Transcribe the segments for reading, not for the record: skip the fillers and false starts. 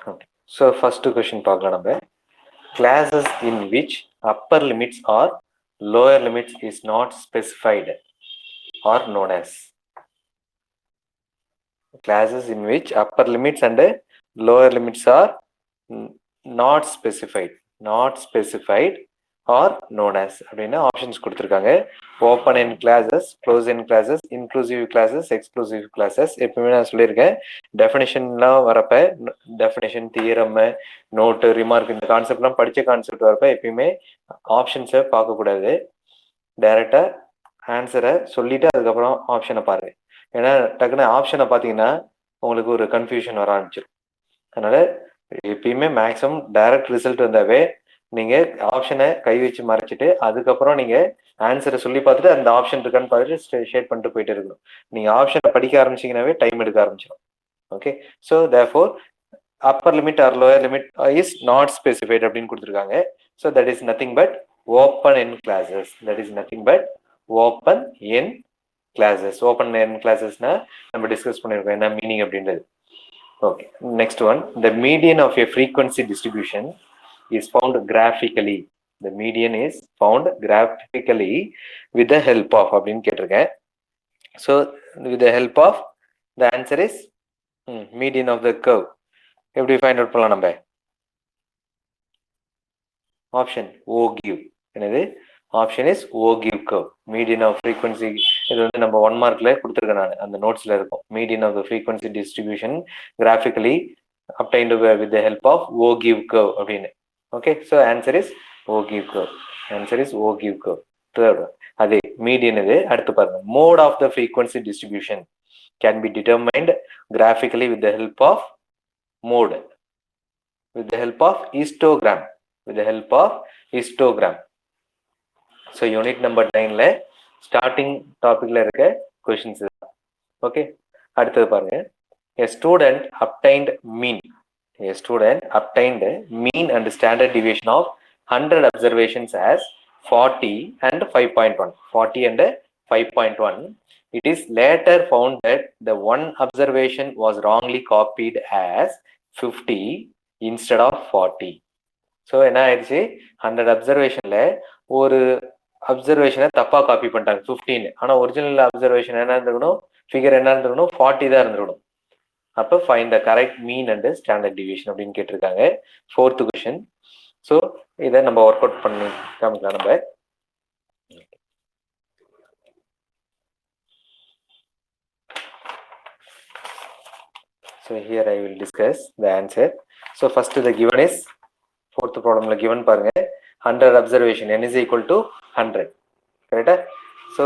Okay. So first question பார்க்கலாம் நம்ம. Classes in which upper limits or lower limits is not specified are known as. Classes in which upper limits and lower limits are not specified or known as அப்படின்னா options கொடுத்துருக்காங்க. Open end classes, close end classes, inclusive classes, exclusive classes. எப்பவுமே நான் சொல்லியிருக்கேன், டெஃபினேஷன்லாம் வரப்ப definition, theorem, note, remark, இந்த கான்செப்ட்லாம் படித்த concept வரப்ப எப்பயுமே ஆப்ஷன்ஸை பார்க்கக்கூடாது. டைரெக்டாக ஆன்சரை சொல்லிவிட்டு அதுக்கப்புறம் ஆப்ஷனை பாருங்கள். ஏன்னா டக்குன்னு ஆப்ஷனை பார்த்தீங்கன்னா உங்களுக்கு ஒரு கன்ஃபியூஷன் வர ஆரம்பிச்சிடும். அதனால் எப்பயுமே மேக்ஸிமம் டைரக்ட் ரிசல்ட் வந்தாவே நீங்கள் ஆப்ஷனை கை வச்சு மறைச்சிட்டு அதுக்கப்புறம் நீங்கள் ஆன்சரை சொல்லி பார்த்துட்டு அந்த ஆப்ஷன் இருக்கான்னு பார்த்துட்டு ஷேட் பண்ணிட்டு போயிட்டு இருக்கணும். நீங்கள் ஆப்ஷனை படிக்க ஆரம்பிச்சிங்கனாவே டைம் எடுக்க ஆரம்பிச்சிடும். Okay, so therefore upper limit or lower limit is not specified அப்படின்னு கொடுத்துருக்காங்க. So that is nothing but open end classes. That is nothing but open end classes. Open end கிளாஸஸ்னா நம்ம டிஸ்கஸ் பண்ணியிருக்கோம் என்ன மீனிங் அப்படின்றது. Okay, next one. The median of a frequency distribution is found graphically. The median is found graphically with the help of அப்படின்னு கேட்டிருக்கேன். So with the help of, the answer is median of the curve. எப்படி find out பண்ணலாம் நம்ம? Option O give. என்னது? Option is O give curve. Median of frequency, இது வந்து நம்ம 1 மார்க்ல கொடுத்துருக்கேன் நான், அந்த நோட்ஸ்ல இருக்கும். Median of the frequency distribution graphically obtained with the help of O give curve அப்படின்னு. Okay, so answer is O give curve. Answer is O give curve. Third அதே மீடியன். இது அடுத்து பாருங்க. Mode of the frequency distribution can be determined graphically with the help of mode, with the help of histogram, with the help of histogram. So unit number 9ல starting டாபிக்ல இருக்க questions. Okay, அடுத்தது பாருங்க. A student obtained mean and standard deviation of 100 observations as 40 and 5.1. 40 and 5.1. It is later found that the one observation was wrongly copied as 50 instead of 40. So என்ன ஆயிடுச்சு, 100 அப்சர்வேஷன்ல ஒரு அப்சர்வேஷனை தப்பா copy பண்ணிட்டாங்க 15. ஆனா ஒரிஜினல் அப்சர்வேஷன் என்ன இருந்திருக்கணும், ஃபிகர் என்ன இருந்திருக்கணும், 40 தான் இருந்திருக்கணும். அப்போ find the correct mean and standard deviation அப்படின்னு கேட்டிருக்காங்க. 4th question. ஸோ இதை நம்ம ஒர்க் அவுட் பண்ணி காமிக்கலாம் நம்ம. So here I will discuss the answer. So first the given is 4th ப்ராப்ளம்ல கிவன் பாருங்க. 100 observation, n is equal to 100. Correct? So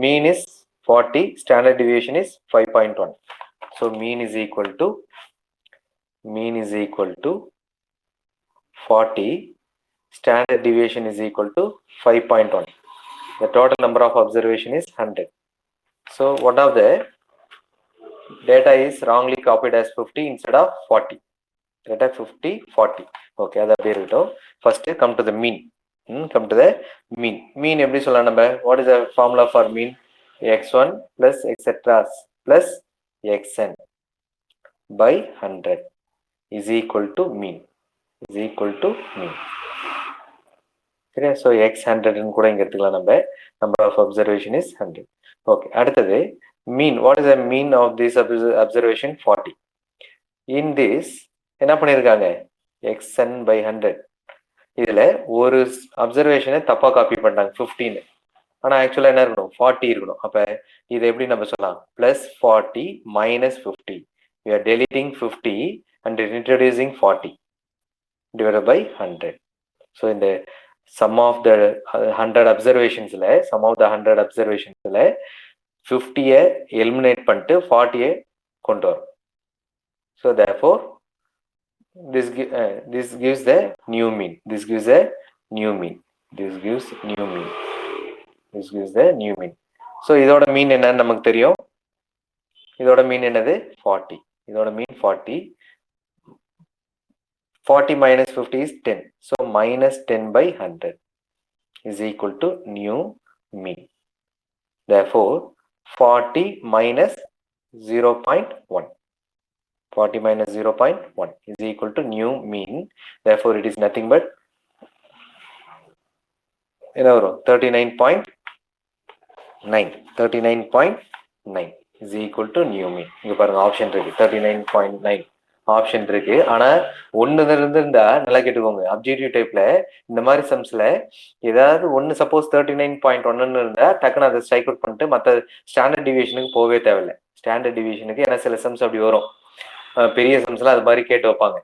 mean is 40, standard deviation is 5.1. So mean is equal to 40, standard deviation is equal to 5.1. The total number of observation is 100. So one of the data is wrongly copied as 50 instead of 40. Data 50, 40. Okay, அது அப்படியே இருக்கட்டும். First come to the mean. Come to the mean. Mean எப்படி சொல்லலாம் நம்ம? What is the formula for mean? x1 plus etc plus xn by 100 is equal to mean. Is equal to mean. சரியா? So x 100 கூட இங்க எடுத்துக்கலாம் நம்ம. Number of observation is 100. Okay, அடுத்தது mean. What is the mean of this observation? 40. In this என்ன பண்ணியிருக்காங்க, xn by 100. இதுல ஒரு அப்சர்வேஷனை தப்பா காப்பி பண்ணிட்டாங்க 15. ஆனா ஆக்சுவலா என்ன இருக்கணும், 40 இருக்கணும். அப்ப இதை எப்படி நம்ம சொல்லலாம், +40 - 50. We are deleting 50 and introducing 40 divided by 100. So இந்த sum of the 100 observationsல 50 எலிமினேட் பண்ணிட்டு 40 கொண்டு வரும். So therefore this gives the new mean. This gives the new mean. So இதோட மீன் என்னன்னு நமக்கு தெரியும். இதோட மீன் என்னது, 40. இதோட மீன் 40. 40 minus 50 is 10. So minus 10 by 100 is equal to new mean. Therefore 40 minus 0.1. 40 minus 0.1 is equal to new mean. Therefore, it is nothing but 39.9 is equal to new mean. இங்க பாருங்க option இருக்கு 39.9 ஆப்ஷன் இருக்கு. ஆனா ஒண்ணுல இருந்து இருந்தா நல்லா கேட்டுக்கோங்க. அப்ஜெக்டிவ் டைப்ல இந்த மாதிரி சம்ஸ்ல ஏதாவது ஒன்னு சப்போஸ் 39.1 இருந்தா டக்குன்னு அதை ஸ்ட்ரைக் அவுட் பண்ணிட்டு மற்ற ஸ்டாண்டர்ட் டிவியேஷனுக்கு போகவே தேவையில்லை. ஸ்டாண்டர்ட் டிவியேஷனுக்கு ஏன்னா சில சம்ஸ் அப்படி வரும், பெரிய சம்ஸ்லாம் அது மாதிரி கேட்டு வைப்பாங்க.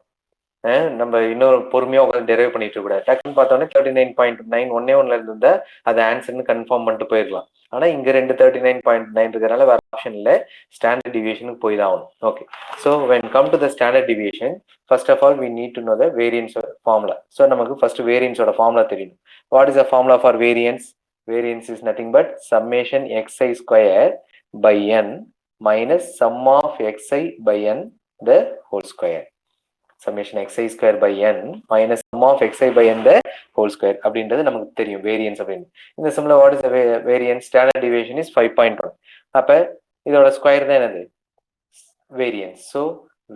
நம்ம இன்னொரு பொறுமையா உட்காந்து டெரைவ் பண்ணிட்டு இருக்க கூடாது. டக்குன்னு பார்த்தோன்னே 39.9 ஒன்ல இருந்தா அதை ஆன்சர்னு கன்ஃபார்ம் பண்ணிட்டு போயிடலாம். ஆனா இங்க 39.9 இருக்கிறதுனால வேற ஆப்ஷன் இல்லை, ஸ்டாண்டர்ட் டிவியேஷனுக்கு போய் தான் ஆகணும். Okay, so when come to the standard deviation, first of all we need to know the variance formula. So நமக்கு ஃபர்ஸ்ட் வேரியன்ஸோட ஃபார்முலா தெரியணும். What is the formula for variance? Variance is nothing but summation xi square by n minus sum of xi by n the whole square. Summation xi square by n minus sum of xi by n the whole square அப்படின்றது நமக்கு தெரியும் variance அப்படின்னு. இந்த சம்ல what is variance? Standard deviation is 5.1. அப்ப இதோட square தான் என்னது? வேரியன்ஸ். ஸோ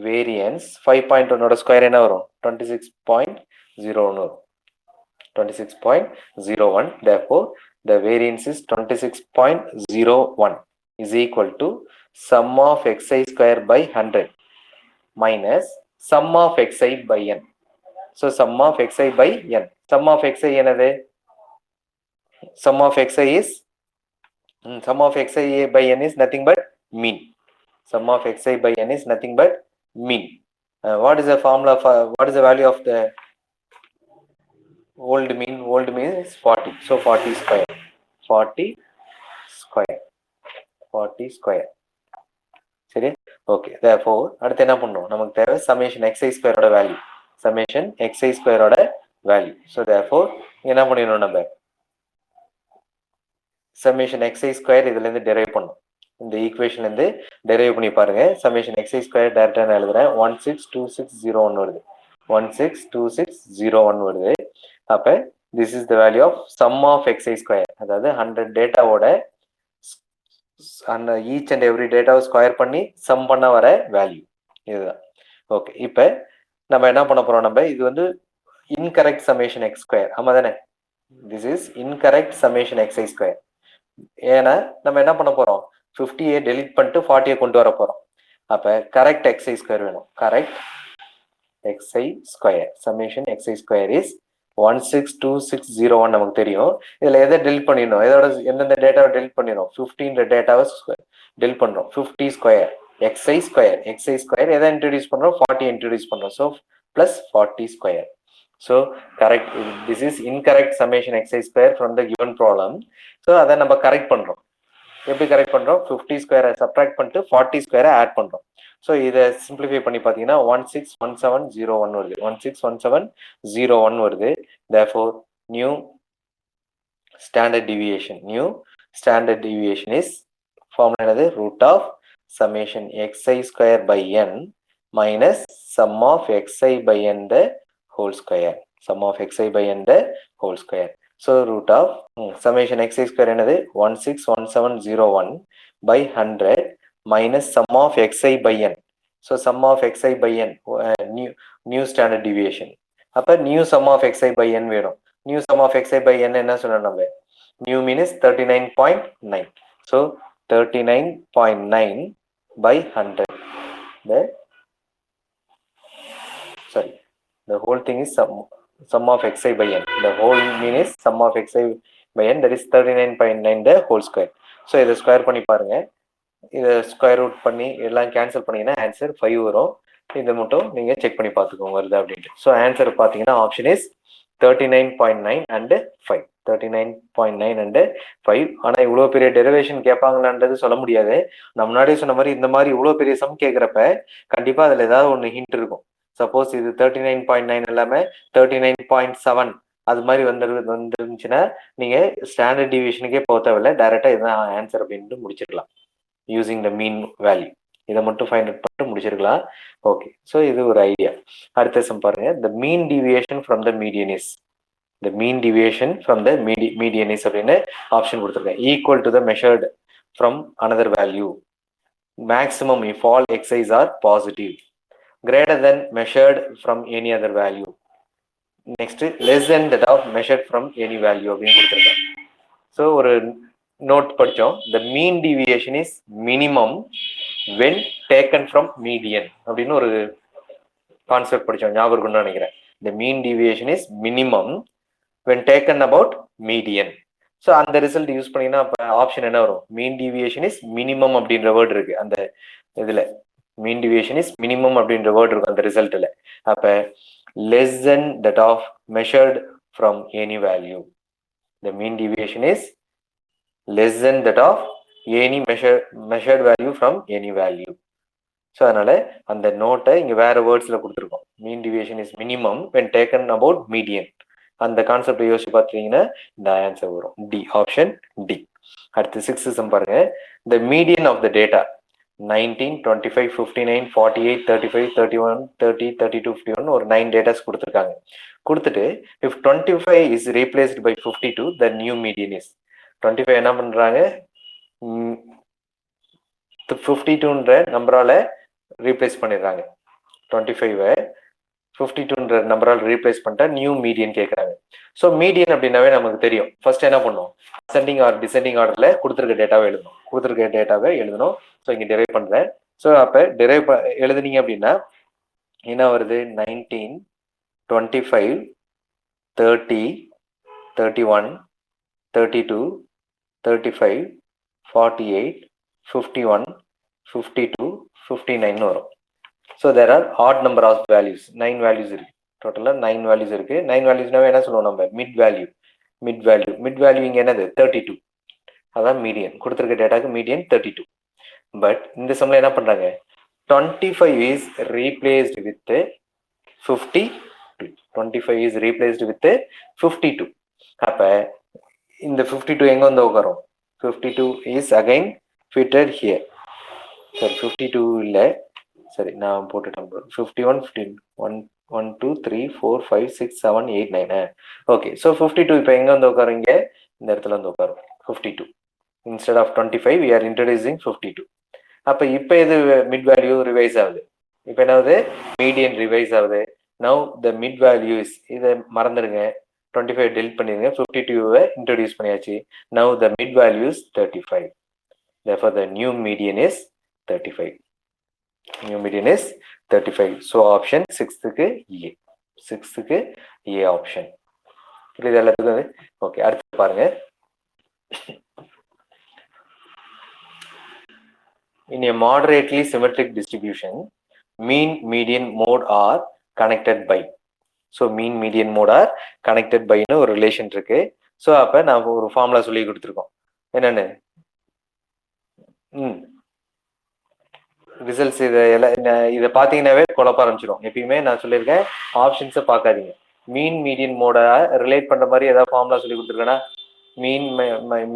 வேரியன்ஸ் 5.1 ஸ்கொயர் என்ன வரும்? 26.01 வரும். 26.01. Therefore, the variance is 26.01 is equal to sum of xi square by 100 minus sum of xi by n. So sum of xi by n. Sum of xi என்னது? Sum of xi is sum of xi by n is nothing but mean. Sum of xi by n is nothing but mean. What is the formula for, what is the value of the old mean? Old mean is 40. So 40 square. 40 square. 40 square. சரி, okay. therefore அடுத்து என்ன பண்ணணும்? நமக்கு தேவை summation xi ஸ்கொயரோட value. Summation xi ஸ்கொயரோட value. So therefore என்ன பண்ணிடணும்? நம்ம சமேஷன் xi ஸ்கொயர் இதுல இருந்து டெரைவ் பண்ணணும். இந்த ஈக்குவேஷன்ல இருந்து டெரைவ் பண்ணி பாருங்க. சமேஷன் xi ஸ்கொயர் டைரக்டா நான் எழுதுறேன். 162601 வருது. 162601 வருது. அப்ப this is the value of sum of xi square. அதாவது 100 டேட்டாவோட அந்த ஈச் அண்ட் எவ்ரி டேட்டாவை ஸ்கொயர் பண்ணி சம் பண்ண வர வேல்யூ இதுதான். ஓகே, இப்போ நம்ம என்ன பண்ண போறோம்? நம்ம இது வந்து இன்கரெக்ட் சமேஷன் எக்ஸ் ஸ்கொயர். ஆமா தானே? This is incorrect summation xi square. ஏன்னா நம்ம என்ன பண்ண போறோம்? 50 டெலிட் பண்ணிட்டு 40 கொண்டு வர போறோம். அப்ப கரெக்ட் xi ஸ்கொயர் வேணும். Correct xi square summation xi square is 162601 நமக்கு தெரியும். இதுல எதை டெலிட் பண்ணிடணும்? எதோட எந்தெந்த டேட்டாவை டெலிட் பண்ணிடணும்? 15 டேட்டாவை டெலிட் பண்றோம். 50 square xi square. xi square எதை இன்ட்ரடியூஸ் பண்றோம்? 40 இன்ட்ரடியூஸ் பண்றோம். So plus 40 square. So correct, this is incorrect summation xi square from the given problem. So அதை நம்ம கரெக்ட் பண்றோம். எப்படி கரெக்ட் பண்றோம்? 50 ஸ்கொயரை சப்ராக்ட் பண்ணிட்டு 40 ஸ்கொயரை ஆட் பண்றோம். ஸோ இதை சிம்பிளிஃபை பண்ணி பார்த்தீங்கன்னா 161701 வருது. 161701 வருது. therefore new standard deviation is formula என்னது? root of summation xi square by n minus sum of xi by n the whole square. Sum of xi by n the whole square. So root of summation xi square என்னது? 161701 by 100 minus sum of xi by n. So sum of xi by n, new standard deviation. அப்ப new sum of xi by n வேணும். new sum of xi by n என்ன சொன்னோம் நம்ம? new mean is 39.9. so 39.9 by 100. The whole thing is sum of xi by n. The whole mean is sum of xi by n, that is 39.9 the whole square. so இதை square பண்ணி பாருங்க. இதை square root பண்ணி எல்லாம் cancel பண்ணீங்கன்னா answer 5 வரும். இதை மட்டும் நீங்க செக் பண்ணி பார்த்துக்கோங்க வருது அப்படின்ட்டு. ஸோ ஆன்சர் பார்த்தீங்கன்னா ஆப்ஷன் இஸ் 39.9 and 5. 39.9 and 5. ஆனா இவ்வளவு பெரிய டெரிவேஷன் கேட்பாங்களான்றது சொல்ல முடியாது. நான் முன்னாடியே சொன்ன மாதிரி இந்த மாதிரி இவ்வளவு பெரிய சம் கேட்கிறப்ப கண்டிப்பா அதுல ஏதாவது ஒன்று ஹிண்ட் இருக்கும். சப்போஸ் இது 39.9 எல்லாமே 39.7 அது மாதிரி வந்துருந்துச்சுன்னா நீங்க ஸ்டாண்டர்ட் டிவியேஷனுக்கே போக தேவையில்லை, டைரக்டா இதுதான் ஆன்சர் அப்படின்ட்டு முடிச்சிருக்கலாம். யூசிங் த மீன் வேல்யூ இதை மட்டும் ஃபைண்ட் அவுட் பண்ணிட்டு முடிச்சிருக்கலாம். ஓகே, ஸோ இது ஒரு ஐடியா. அடுத்த சம் பாருங்க. The mean deviation from the median is. The mean deviation from the median is அப்படின்னு ஆப்ஷன் கொடுத்துருக்கேன். Equal to the measured from another value maximum if all xi's are positive. greater than measured from any other value. Next, less than that of measured from any value அப்படின்னு கொடுத்துருக்கேன். So ஒரு note படித்தோம். The mean deviation is minimum when taken from median அப்படின்னு ஒரு concept படித்தோம். ஞாபகம் இருக்குன்னு நினைக்கிறேன். The mean deviation is minimum when taken about median. So அந்த ரிசல்ட் யூஸ் பண்ணீங்கன்னா அப்போ ஆப்ஷன் என்ன வரும்? மீன் டிவியேஷன் இஸ் மினிமம் அப்படின்ற வேர்டு இருக்கு அந்த இதுல. மீன் டிவியேஷன் இஸ் மினிமம் அப்படின்ற வேர்டு இருக்கும் அந்த ரிசல்ட்ல. அப்ப less than that of measured from any value. The mean deviation is less than that of any measured value from any value. So அதனால அந்த நோட்டை இங்க வேற வேர்ட்ஸ்ல கொடுத்துருக்கோம். Mean deviation is minimum when taken about median. அந்த concept யோசிச்சு பார்த்தீங்கன்னா இந்த ஆன்சர் வரும். D, option D. அடுத்து 6th சம் பாருங்க. the median of the data 19, 25, 59, 48, 35, 31, 30, 32, 51 ஒரு 9 டேட்டாஸ் கொடுத்துருக்காங்க. கொடுத்துட்டு if 25 is replaced by 52 the new median is. 25 என்ன பண்றாங்க? 52ன்ற நம்பரால ரீப்ளேஸ் பண்ணிடுறாங்க. 25 52ன்ற நம்பரால் ரீப்ளேஸ் பண்ணிட்டா நியூ மீடியன் கேட்குறாங்க. ஸோ மீடியன் அப்படின்னாவே நமக்கு தெரியும். ஃபர்ஸ்ட் என்ன பண்ணும்? அசெண்டிங் ஆர் டிசெண்டிங் ஆர்டர்ல கொடுத்துருக்க டேட்டாவை எழுதணும். ஸோ இங்கே டிரைவ் பண்றேன். ஸோ அப்போ டிரைவ் எழுதுனீங்க அப்படின்னா என்ன வருது? 19, 25, 30, 31, 32, 35, 48, 51, 52, 59 வரும். So there are odd number of values. 9 values இருக்கு. டோட்டலாக 9 வேல்யூஸ் இருக்கு. 9 வேல்யூஸ்னாவே என்ன சொல்லுவோம் நம்ம? மிட் வேல்யூ இங்கே என்னது? 32. அதான் மீடியன். கொடுத்துருக்க டேட்டாக்கு மீடியன் 32. பட் இந்த சம்ல என்ன பண்றாங்க? 25 is replaced with 52. 25 is replaced with 52. அப்ப இந்த 52 எங்க வந்து உட்காரும்? 52 இஸ் அகைன் ஃபிட்டட் ஹியர். சரி 52 இல்ல, சரி நான் போட்டுட்டேன். 51, 15, 1, 2, 3, 4, 5, 6, 7, 8, 9. ஓகே. ஸோ 52 இப்போ எங்க வந்து உட்காருங்க? இந்த இடத்துல வந்து உட்காரும் 52. Instead of 25 we are introducing 52. அப்ப இப்போ இது மிட் வேல்யூ ரிவைஸ் ஆகுது. இப்போ என்ன ஆகுது? மீடியன் ரிவைஸ் ஆகுது. Now the mid value is, இதை மறந்துடுங்க, 25 டெலிட் பண்ணிடுங்க, 52வை இன்ட்ரோடியூஸ் பண்ணியாச்சு. Now the mid value is 35. therefore the new median is 35. New median is 35. So option 6th A. 6th A option. புரியுது எல்லாத்துக்கும்? ஓகே, அடுத்து பாருங்க. In a moderately symmetric distribution, mean, median, mode are connected by. So mean, median, mode are connected by னு ஒரு relation இருக்கு. So அப்ப நான் ஒரு ஃபார்முலா சொல்லி கொடுத்துருக்கோம். என்னன்னு? ரிசல்ட்ஸ் இதை பார்த்தீங்கன்னாவே குழப்ப ஆரம்பிச்சிடும். எப்பயுமே நான் சொல்லியிருக்கேன், ஆப்ஷன்ஸை பார்க்காதீங்க. மீன் மீடியன் மோட ரிலேட் பண்ற மாதிரி ஏதாவது ஃபார்முலா சொல்லி கொடுத்துருக்கேன்னா,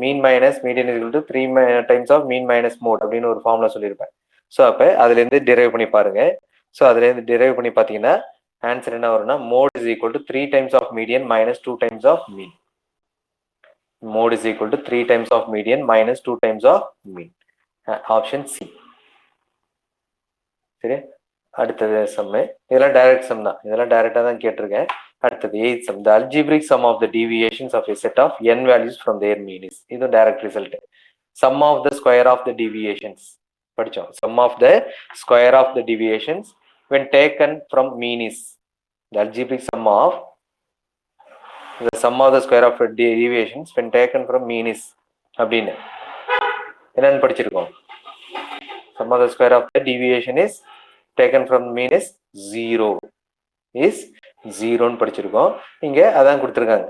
mean minus median is to 3 times of mean minus mode அப்படின்னு ஒரு ஃபார்முலா சொல்லியிருப்பேன். ஸோ அப்போ அதுலேருந்து டிரைவ் பண்ணி பாருங்க. ஸோ அதுலேருந்து டிரைவ் பண்ணி பார்த்தீங்கன்னா ஆன்சர் என்ன வரும்னா, mode is equal to 3 times of median minus 2 times of mean. Mode is equal to 3 times of median minus 2 times of mean. Option C. சரி, அடுத்தது சம்மு. இதெல்லாம் டைரக்ட் சம் தான், இதெல்லாம் டைரக்டா தான் கேட்டிருக்கேன். அடுத்தது 8th sum. The algebraic sum of the deviations of a set of n values from their mean is. இது direct result. Sum of the square of the deviations படிச்சோம். Sum of the square of the deviations when taken from mean is. The algebraic sum of the sum of the square of the deviations when taken from mean is அப்படின்னு என்னன்னு படிச்சிருக்கோம்? Sum of the square of the deviation is taken from mean is 0 ன்னு படிச்சிருக்கோம். இங்க அதான் கொடுத்துருக்காங்க,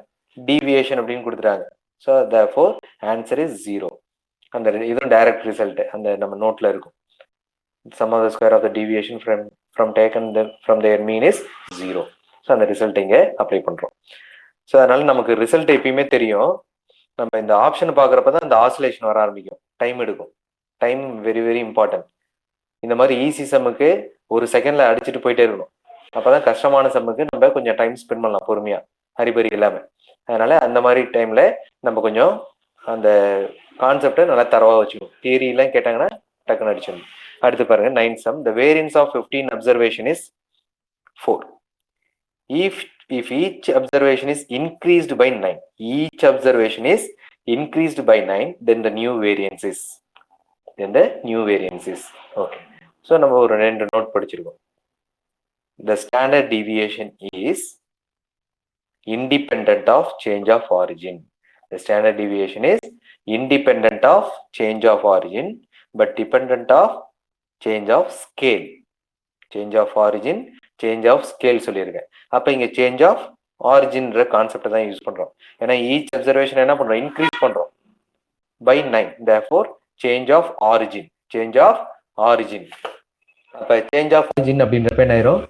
deviation அப்படின்னு கொடுத்துருக்காங்க. So therefore answer is 0. அந்த இதுவும் டைரக்ட் ரிசல்ட் அந்த நம்ம நோட்ல இருக்கும். Sum of the square of the deviation from taken from their mean is 0. So அந்த ரிசல்ட் இங்க அப்ளை பண்றோம். ஸோ அதனால நமக்கு ரிசல்ட் எப்பயுமே தெரியும். நம்ம இந்த ஆப்ஷன் பார்க்குறப்ப தான் இந்த ஆசிலேஷன் வர ஆரம்பிக்கும். டைம் எடுக்கும். Time very very important. இந்த மாதிரி ஈஸி சம்முக்கு ஒரு செகண்ட்ல அடிச்சுட்டு போயிட்டே இருக்கணும். அப்பதான் கஷ்டமான சம்முக்கு நம்ம கொஞ்சம் டைம் ஸ்பெண்ட் பண்ணலாம் பொறுமையா, ஹரிபரி இல்லாம. அதனால அந்த மாதிரி டைம்ல நம்ம கொஞ்சம் அந்த கான்செப்டை நல்லா தரவா வச்சுக்கணும். தியரி எல்லாம் கேட்டாங்கன்னா டக்குன்னு அடிச்சிடணும். அடுத்து பாருங்க 9th sum. The variance of 15 observation is 4. If each observation is increased by 9, each observation is increased by 9, then the new variance is. Okay. So நம்ம ஒரு ரெண்டு நோட் படிச்சிருக்கோம். The standard deviation is independent of change of origin. The standard deviation is independent of change of origin, but dependent of change of scale. Change of origin, change of scale சொல்லியிருக்கேன். அப்போ இங்கே change of ஆரிஜின்ற கான்செப்டை தான் use பண்ணுறோம். ஏன்னா each observation என்ன பண்ணுறோம், increase பண்ணுறோம் by 9. therefore change of origin, change of origin. அப்போ சேஞ்ச் ஆஃப் ஆரிஜின் அப்படின்றப்ப என்ன ஆயிரும்,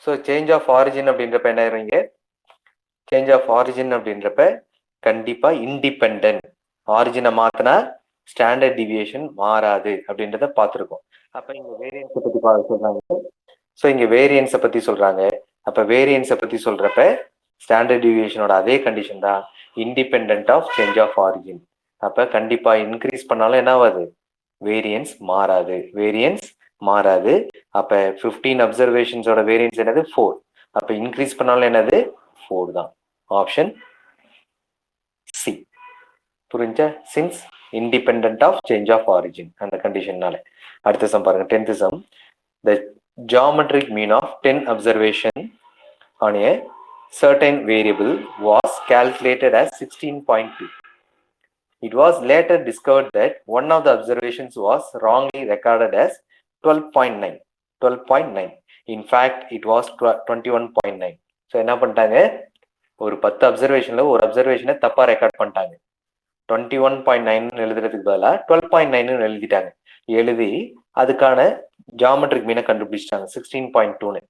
ஸோ சேஞ்ச் ஆஃப் ஆரிஜின் அப்படின்றப்ப என்ன ஆயிரும், இங்கே சேஞ்ச் ஆஃப் ஆரிஜின் அப்படின்றப்ப கண்டிப்பாக இண்டிபெண்ட், ஆரிஜினை மாற்றினா ஸ்டாண்டர்ட் டிவியேஷன் மாறாது அப்படின்றத பார்த்துருக்கோம். அப்போ இங்கே வேரியன்ஸை பற்றி சொல்கிறாங்க. ஸோ இங்கே வேரியன்ஸை பற்றி சொல்கிறாங்க. அப்போ வேரியன்ஸை பற்றி சொல்கிறப்ப ஸ்டாண்டர்ட் டிவியேஷனோட அதே கண்டிஷன் தான், independent of change of origin. அப்போ கண்டிப்பாக இன்க்ரீஸ் பண்ணாலும் என்ன ஆகாது, வேரியன்ஸ் மாறாது, வேரியன்ஸ் மாறாது. அப்போ 15 அப்சர்வேஷன்ஸோட வேரியன்ஸ் என்னது 4. அப்போ இன்க்ரீஸ் பண்ணாலும் என்னது 4 தான். Option C. புரிஞ்சா? Since independent of change of origin அந்த கண்டிஷன்னால. அடுத்த சம் பாருங்க, 10th sum. The geometric mean of 10 observation on a certain variable was calculated as 16.2. It was later discovered that one of the observations was wrongly recorded as 12.9. 12.9. In fact, it was 21.9. So என்ன பண்ணிட்டாங்க, ஒரு 10 அப்சர்வேஷன்ல ஒரு அப்சர்வேஷனை தப்பா record பண்ணிட்டாங்க. 21.9 எழுதுறதுக்கு பதிலாக 12.9 எழுதிட்டாங்க. எழுதி அதுக்கான ஜியாமெட்ரிக் மீனை கண்டுபிடிச்சிட்டாங்க 16.2.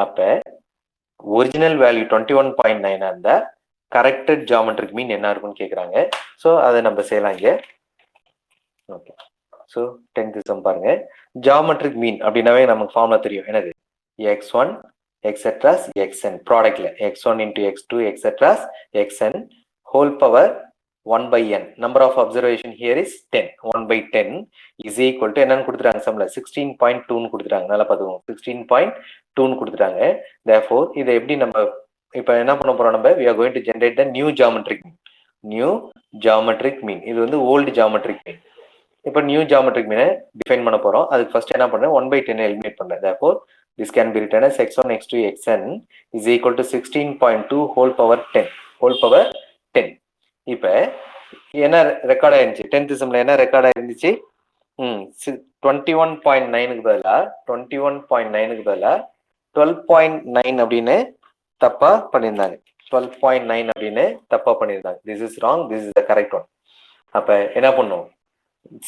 அப்ப ஒரிஜினல் வேல்யூ 21.9 அந்த கரெக்டட் ஜியாமெட்ரிக் மீன் என்ன இருக்குன்னு கேட்குறாங்க. ஸோ அதை நம்ம செய்யலாம் இங்கே. ஓகே, ஸோ 10th sum பாருங்க. ஜியாமெட்ரிக் மீன் அப்படின்னாவே நமக்கு ஃபார்முலா தெரியும், என்னது x1 எக்ஸெட்ராஸ் xn, ப்ராடக்ட்ல x1 into x2 etcetera xn whole power 1/n. Number of observation here is 10. 1/10 is equal to என்னன்னு கொடுத்துட்டாங்க சம்ல 16.2 கொடுத்துட்டாங்க. நல்லா பார்த்துக்கோங்க, 16.2 கொடுத்துட்டாங்க. therefore இதை எப்படி நம்ம இப்போ என்ன பண்ண போறோம், நம்ம we are going to generate the new geometric mean. New geometric mean, இது வந்து ஓல்டு ஜியாமெட்ரிக் மீன். இப்போ நியூ ஜியாமெட்ரிக் மீனை டிஃபைன் பண்ண போறோம். அதுக்கு ஃபர்ஸ்ட் என்ன பண்றேன், 1/10 எலிமினேட் பண்றேன். therefore this can be written as x1 x2 xn is equal to 16.2 whole power 10. whole power 10. இப்போ என்ன ரெக்கார்ட் ஆயிருந்துச்சு 10th sumல, என்ன ரெக்கார்ட் ஆயிருந்துச்சு 21.9க்கு பதிலாக 21.9க்கு பதிலாக 12.9 அப்படின்னு தப்பா பண்ணியிருந்தாங்க. 12.9 அப்படின்னு தப்பா பண்ணியிருந்தாங்க. This is wrong, this is the correct one. அப்ப என்ன பண்ணும்,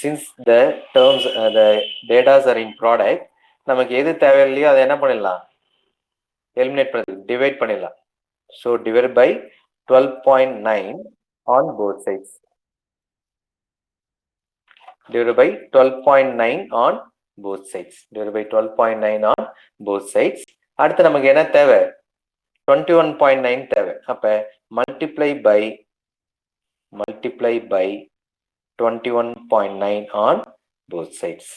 since the terms the datas R in product, நமக்கு எது தேவையில்லையோ அதை என்ன பண்ணிடலாம், எலிமினேட் பண்ணி டிவைட் பண்ணிடலாம். So divide by 12.9 on both sides. Divided by 12.9 on both sides. Divided by 12.9 on both sides. அடுத்து நமக்கு என்ன தேவை, 21.9 தேவை. அப்ப multiply by 21.9 on both sides.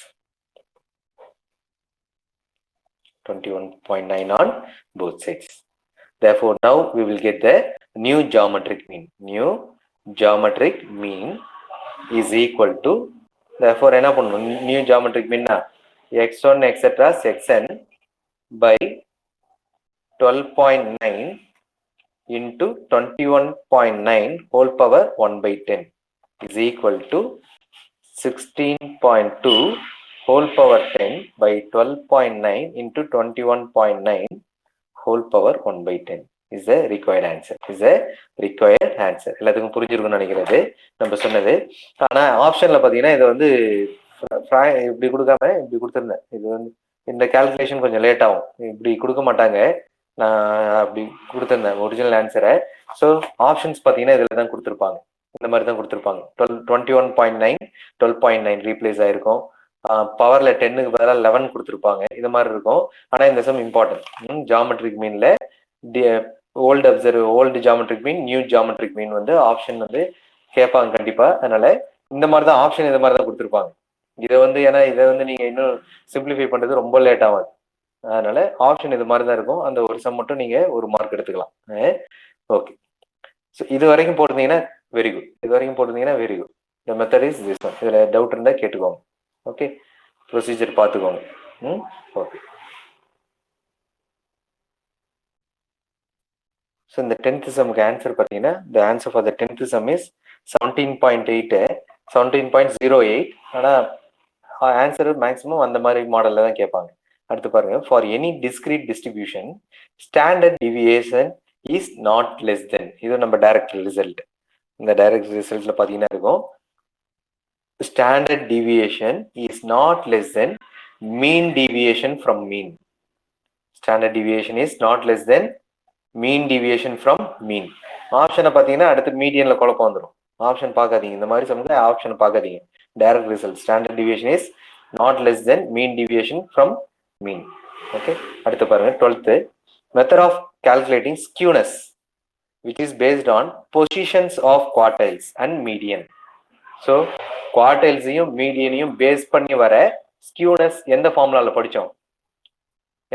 21.9 on both sides. Therefore now we will get the new geometric mean. New geometric mean is equal to, therefore என்ன பண்ணணும், new geometric mean x1 etc xn by 12.9 into 21.9 whole power 1/10 is equal to 16.2 whole power 10 by 12.9 into 21.9 whole power 1/10 is a required answer. Is a required answer. எல்லாத்துக்கும் புரிஞ்சிருக்கும்னு நினைக்கிறது நம்ம சொன்னது. ஆனா ஆப்ஷன்ல பாத்தீங்கன்னா இதை வந்து இப்படி கொடுக்காம இப்படி கொடுத்துருந்தேன். இது வந்து இந்த கால்குலேஷன் கொஞ்சம் லேட் ஆகும், இப்படி கொடுக்க மாட்டாங்க. நான் அப்படி கொடுத்துருந்தேன் ஒரிஜினல் ஆன்சரை. ஸோ ஆப்ஷன்ஸ் பார்த்தீங்கன்னா இதில் தான் கொடுத்துருப்பாங்க, இந்த மாதிரி தான் கொடுத்துருப்பாங்க. 21.9 12.9 ரீப்ளேஸ் ஆயிருக்கும். பவர்ல 10க்கு பதிலாக 11 கொடுத்துருப்பாங்க. இது மாதிரி இருக்கும். ஆனால் இந்த சம் இம்பார்ட்டன்ட். ஜியாமெட்ரிக் மீன்ல ஓல்டு ஜாமெட்ரிக் மீன், நியூ ஜாமெட்ரிக் மீன் வந்து ஆப்ஷன் வந்து கேட்பாங்க கண்டிப்பா. அதனால இந்த மாதிரி தான் ஆப்ஷன் இது மாதிரி தான் கொடுத்துருப்பாங்க. இதை வந்து ஏன்னா இதை வந்து நீங்க இன்னும் சிம்பிளிஃபை பண்றது ரொம்ப லேட் ஆகாது. அதனால ஆப்ஷன் இது மாதிரி தான் இருக்கும். அந்த ஒரு சம் மட்டும் நீங்க ஒரு மார்க் எடுத்துக்கலாம். ஓகே, ஸோ இது வரைக்கும் போட்டிருந்தீங்கன்னா வெரி குட். இது வரைக்கும் போட்டிருந்தீங்கன்னா வெரி குட். இந்த மெத்தட் இஸ் திஸ் ஒன். இதுல டவுட் இருந்தா கேட்டுக்கோங்க. ஓகே, ப்ரொசீஜர் பார்த்துக்கோங்க. ஓகே. ஸோ இந்த 10th சம்முக்கு ஆன்சர் பார்த்தீங்கன்னா the answer for the 10th sum is 17.8, 17.08. ஆனால் ஆன்சர் மேக்ஸிமம் அந்த மாதிரி மாடலில் தான் கேட்பாங்க. அடுத்து பாருங்க, for any discrete distribution standard deviation is not less than. இது நம்ம டைரக்ட் ரிசல்ட். இந்த டைரக்ட் ரிசல்ட்ல பார்த்தீங்கன்னா இருக்கும், standard deviation is not less than mean deviation from mean. Standard deviation is not less than mean deviation from mean. ஆப்ஷனை பார்த்தீங்கன்னா அடுத்து மீடியன்ல குழப்பம் வந்துடும். ஆப்ஷன் பார்க்காதீங்க, இந்த மாதிரி சமயத்துல ஆப்ஷன் பார்க்காதீங்க. Direct result standard deviation is not less than mean deviation from mean. Okay, அடுத்து பாருங்க 12th method of calculating skewness which is based on positions of quartiles and median. So குவார்டைல்ஸையும் மீடியனையும் பேஸ் பண்ணி வர ஸ்கியூனஸ் எந்த ஃபார்முலால படித்தோம்?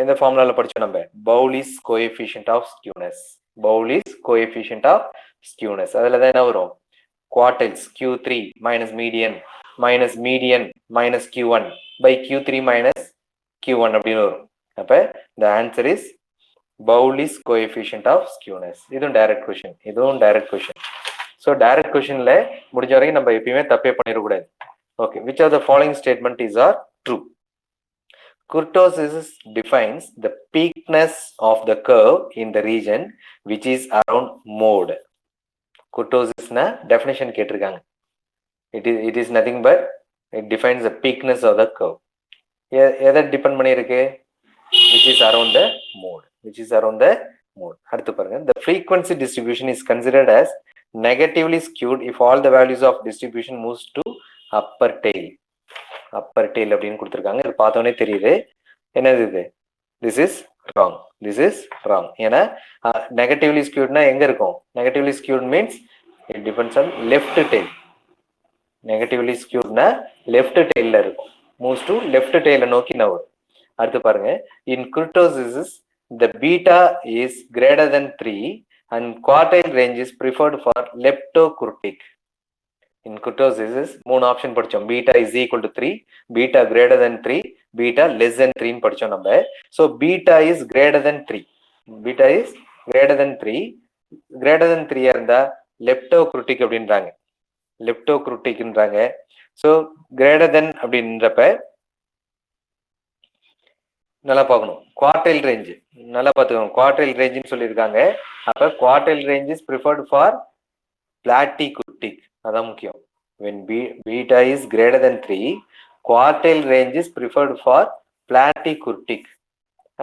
எந்த ஃபார்முலால படிச்சோம் நம்ம? Bowley's coefficient of skewness. Bowley's coefficient of skewness. அதுல தான் என்ன வரும்? Quartiles Q3 minus median minus median minus Q1 by Q3 minus Q1 அப்படின்னு வரும். அப்ப the answer is Bowley's coefficient of skewness. இதுவும் டைரக்ட் கொஸ்டின், இதுவும் டைரக்ட் கொஸ்டின். ஸோ டைரக்ட் கொஸ்டின்ல முடிஞ்ச வரைக்கும் நம்ம எப்பயுமே தப்பே பண்ணிடக்கூடாது. Okay, which of the following statement is are true? Kurtosis defines the peakness of the curve in the region which is around mode. Kurtosisna definition கேட்டிருக்காங்க. It is nothing but it defines the peakness of the curve. எதை depend பண்ணியிருக்கு? Which is around the mode. Which is around the mode. அடுத்து பாருங்க, the frequency distribution is considered as negatively skewed if all the values of distribution moves to upper tail. Upper tail அப்படின்னு கொடுத்துருக்காங்க. இது பார்த்தோன்னே தெரியுது என்னது இது. This is wrong, this is wrong. ஏன்னா நெகட்டிவ்லி ஸ்கியூட்னா எங்க இருக்கும்? Negatively skewed means it depends on left tail. Negatively ஸ்கியூட்னா லெஃப்ட் டெயில இருக்கும், மூவ்ஸ் டு லெஃப்ட் டெயில நோக்கி நவரும். அடுத்து பாருங்க, in kurtosis the beta is greater than 3 and quartile range is preferred for leptokurtic. In kurtosis மூணு ஆப்ஷன் படிச்சோம். Beta is equal to 3, beta greater than 3, beta less than 3 படிச்சோம் நம்ம. So beta is greater than 3, beta is greater than 3, greater than 3 இருந்தா லெப்டோக்ருட்டிக் அப்படின்றாங்க, லெப்டோக்ருட்டிக்ன்றாங்க. So greater than அப்படின்றப்ப நல்லா பார்க்கணும். Quartile range நல்லா பார்த்துக்கோங்க. குவார்டைல் ரேஞ்சுன்னு சொல்லியிருக்காங்க. அப்போ quartile range is preferred for platykurtic. அதான் முக்கியம். when beta is greater than 3, quartile range is preferred for platykurtic.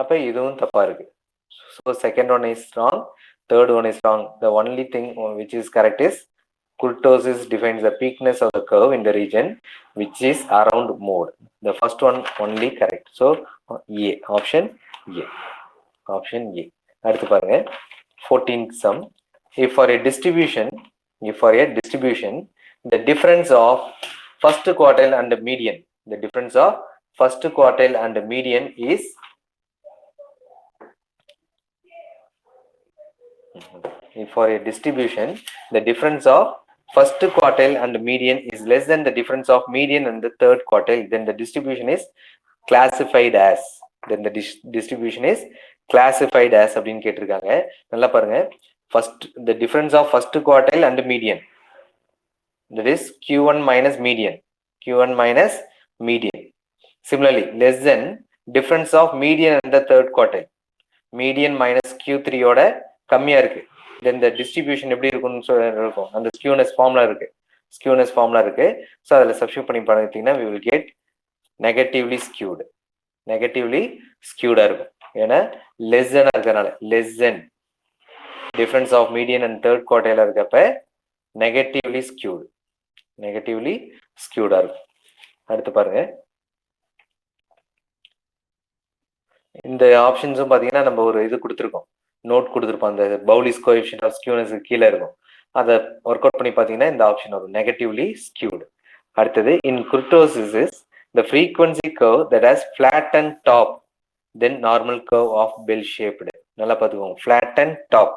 அப்ப இதுவும் தப்பா இருக்கு. So second one is wrong, third one is wrong. The only thing which is correct is kurtosis defines the peakness of the curve in the region which is around mode. The first one only correct. So A, option A, option A. அடுத்து பாருங்க 14th sum. If for a distribution the difference of first quartile and the median, the difference of first quartile and the median is if for a distribution the difference of first quartile and median is less than the difference of median and the third quartile, then the distribution is classified as, then the distribution is classified as அப்படின்னு கேட்டிருக்காங்க. நல்லா பாருங்க, first the difference of first quartile and median, that is Q1 minus median, Q1 minus median. Similarly, less than difference of median and the third quartile, median minus Q3 ஓட கம்மியா இருக்கு. then the distribution எப்படி இருக்கும்னு இருக்கும், அந்த skewness formula இருக்கு, skewness formula இருக்கு. So அதில் சப்ஸ்டியூட் பண்ணி பார்த்தீங்கன்னா we will get negatively skewed, negatively skewed இருக்கும். ஏன்னா லெஸ் தென் இருக்கிறதுனால, less than difference of median and third குவார்டைல இருக்கப்ப நெகட்டிவ்லி ஸ்கியூடு, நெகட்டிவ்லி ஸ்கியூடா இருக்கும். அடுத்து பாருங்க, இந்த ஆப்ஷன்ஸும் பார்த்தீங்கன்னா நம்ம ஒரு இது கொடுத்துருக்கோம். நோட் கொடுத்துருப்போம், அந்த பவுலிஸ் கோஎஃபிஷியன்ட் ஆஃப் ஸ்கியூனஸ் கீழே இருக்கும். அதை ஒர்க் அவுட் பண்ணி பார்த்தீங்கன்னா இந்த ஆப்ஷன் வரும், நெகட்டிவ்லி ஸ்கியூடு. அடுத்தது, in kurtosis is the frequency curve that has flattened top than normal curve of bell shaped. நல்லா பார்த்துக்கோங்க, ஃபிளாட்டன்ட் டாப்.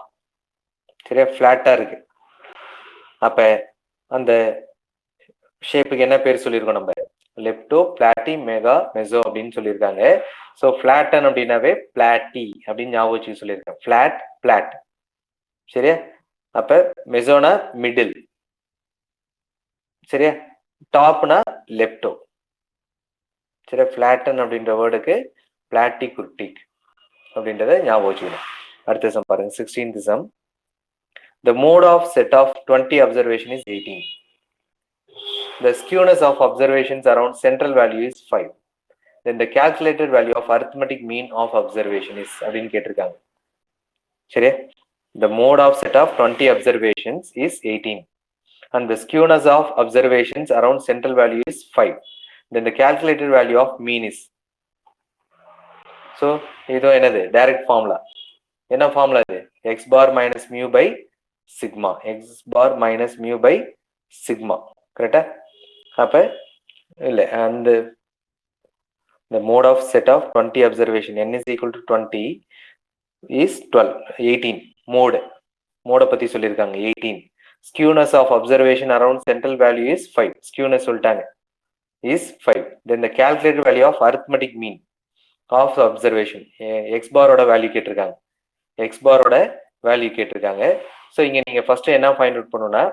சரியா, ஃபிளாட்டா இருக்கு. அப்ப அந்த ஷேப்புக்கு என்ன பேர் சொல்லியிருக்கோம் நம்ம? லெப்டோ பிளாட்டி மெகா மெசோ அப்படின்னு சொல்லியிருக்காங்க. ஸோ ஃபிளாட்டன் அப்படின்னாவே பிளாட்டி அப்படின்னு ஞாபகம் வச்சு சொல்லியிருக்கேன். Flat flat. சரியா, அப்ப மெசோனா மிடில். சரியா, டாப்னா லெப்டோ. சரியா, ஃபிளாட்டன் அப்படின்ற வேர்டுக்கு பிளாட்டி குர்டிக் அப்படின்றத ஞாபகம் வச்சுக்கணும். அடுத்த சம் பாருங்க, 16th sum. The mode of set of 20 observation is 18. The skewness of observations around central value is 5. Then the calculated value of arithmetic mean of observation is அப்படின்னு கேட்டிருக்காங்க. சரியா, the mode of set of 20 observations is 18 and the skewness of observations around central value is 5. Then the calculated value of mean is. So இது என்னது? Direct formula. என்ன formula இது? x bar minus mu by sigma. x bar minus mu by sigma. கரெக்டா? அப்ப இல்ல, அந்த the mode of set of 20 observation n is equal to 20 is 12. 18 mode பத்தி சொல்லியிருக்காங்க. 18 skewness of observation around central value is 5. skewness சொல்லிட்டாங்க is 5. then the calculated value of arithmetic mean of observation, x bar ஓட value கேட்டிருக்காங்க. x bar ஓட value கேட்டிருக்காங்க. So இங்க நீங்க first என்ன ஃபைண்ட் அவுட் பண்ணணும்னா,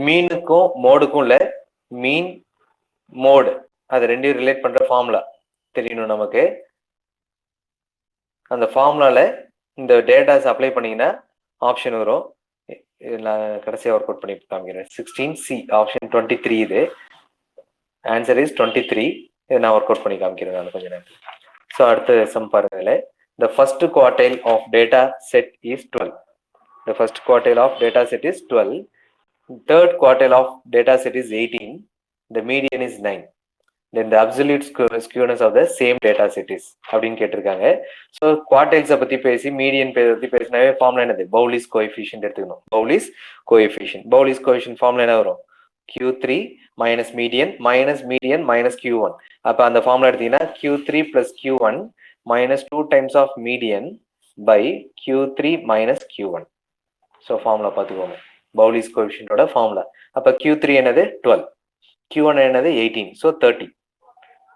மீனுக்கும் மோடுக்கும் உள்ள மீன் மோடு அது ரெண்டையும் ரிலேட் பண்ற ஃபார்முலா தெரியணும் நமக்கு. அந்த ஃபார்முலால இந்த டேட்டாஸ் அப்ளை பண்ணீங்கன்னா ஆப்ஷன் வரும். நான் கடைசியாக ஒர்க் அவுட் பண்ணி காமிக்கிறேன். 16C option 23. இது ஆன்சர் இஸ் 23. இதை நான் ஒர்க் அவுட் பண்ணி காமிக்கிறேன் நான் கொஞ்சம் நேரம். ஸோ அடுத்த சம் பாருங்க. The first quartile of data set is 12. The first quartile of data set is 12. Third quartile of data set is 18. The median is 9. Then the absolute skewness of the same data set is அப்படின்னு கேட்டிருக்காங்க. So குவார்டைல்ஸை பற்றி பேசி median பற்றி பேசினாவே formula என்னது? Pauli's coefficient எடுத்துக்கணும். Pauli's coefficient formula என்ன வரும்? Q3 minus median minus Q1. அப்போ அந்த ஃபார்முலா எடுத்தீங்கன்னா Q3 plus Q1 minus 2 times of median by Q3 minus Q1. So formula பார்த்துக்கோங்க, பவுலிஸ் கோஎஃபிஷியன்டோட ஃபார்முலா. அப்போ Q3 என்னது? 12. Q1 என்னது? 18. So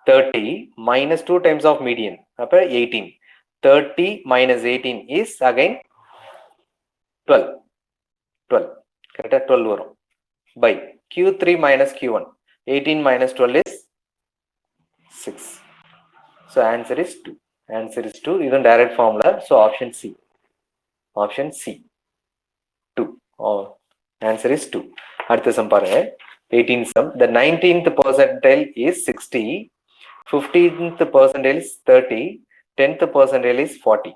30 minus 2 times of median, அப்போ 18. 30 minus 18 is again 12. கரெக்டா, 12 வரும். by Q3 minus Q1. 18 minus 12 is 6. So answer is 2. இதுவும் direct formula. So option C 2. Answer is 2. அடுத்த sum பாருங்க, 18th sum. The 19th percentile is 60, 15th percentile is 30, 10th percentile is 40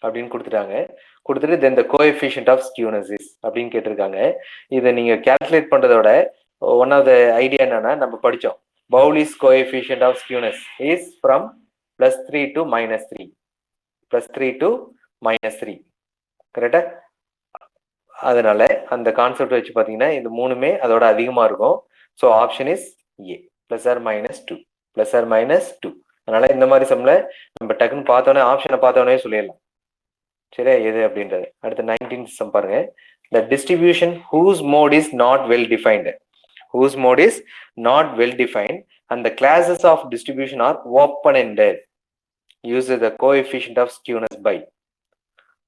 அப்படின்னு கொடுத்துட்டு then the coefficient of skewness is அப்படின்னு கேட்டிருக்காங்க. இதை நீங்க calculate பண்றதோட ஒன் ஆஃப் த ஐடியா என்னன்னா, நம்ம படிச்சோம் Bowley's coefficient of skewness is from +3 to -3. கரெக்டா? அதனால அந்த கான்செப்ட் வச்சு பார்த்தீங்கன்னா இது மூணுமே அதோட அதிகமா இருக்கும். So option is a, +or-2. அதனால இந்த மாதிரி சம்ல நம்ம டக்குன்னு பார்த்தோன்னே ஆப்ஷனை பார்த்தோன்னே சொல்லிடலாம். சரியா, எது அப்படின்றது. அடுத்து 19th சம் பாருங்க. The distribution whose mode is not well defined and the classes of distribution are open-ended use the coefficient of skewness by.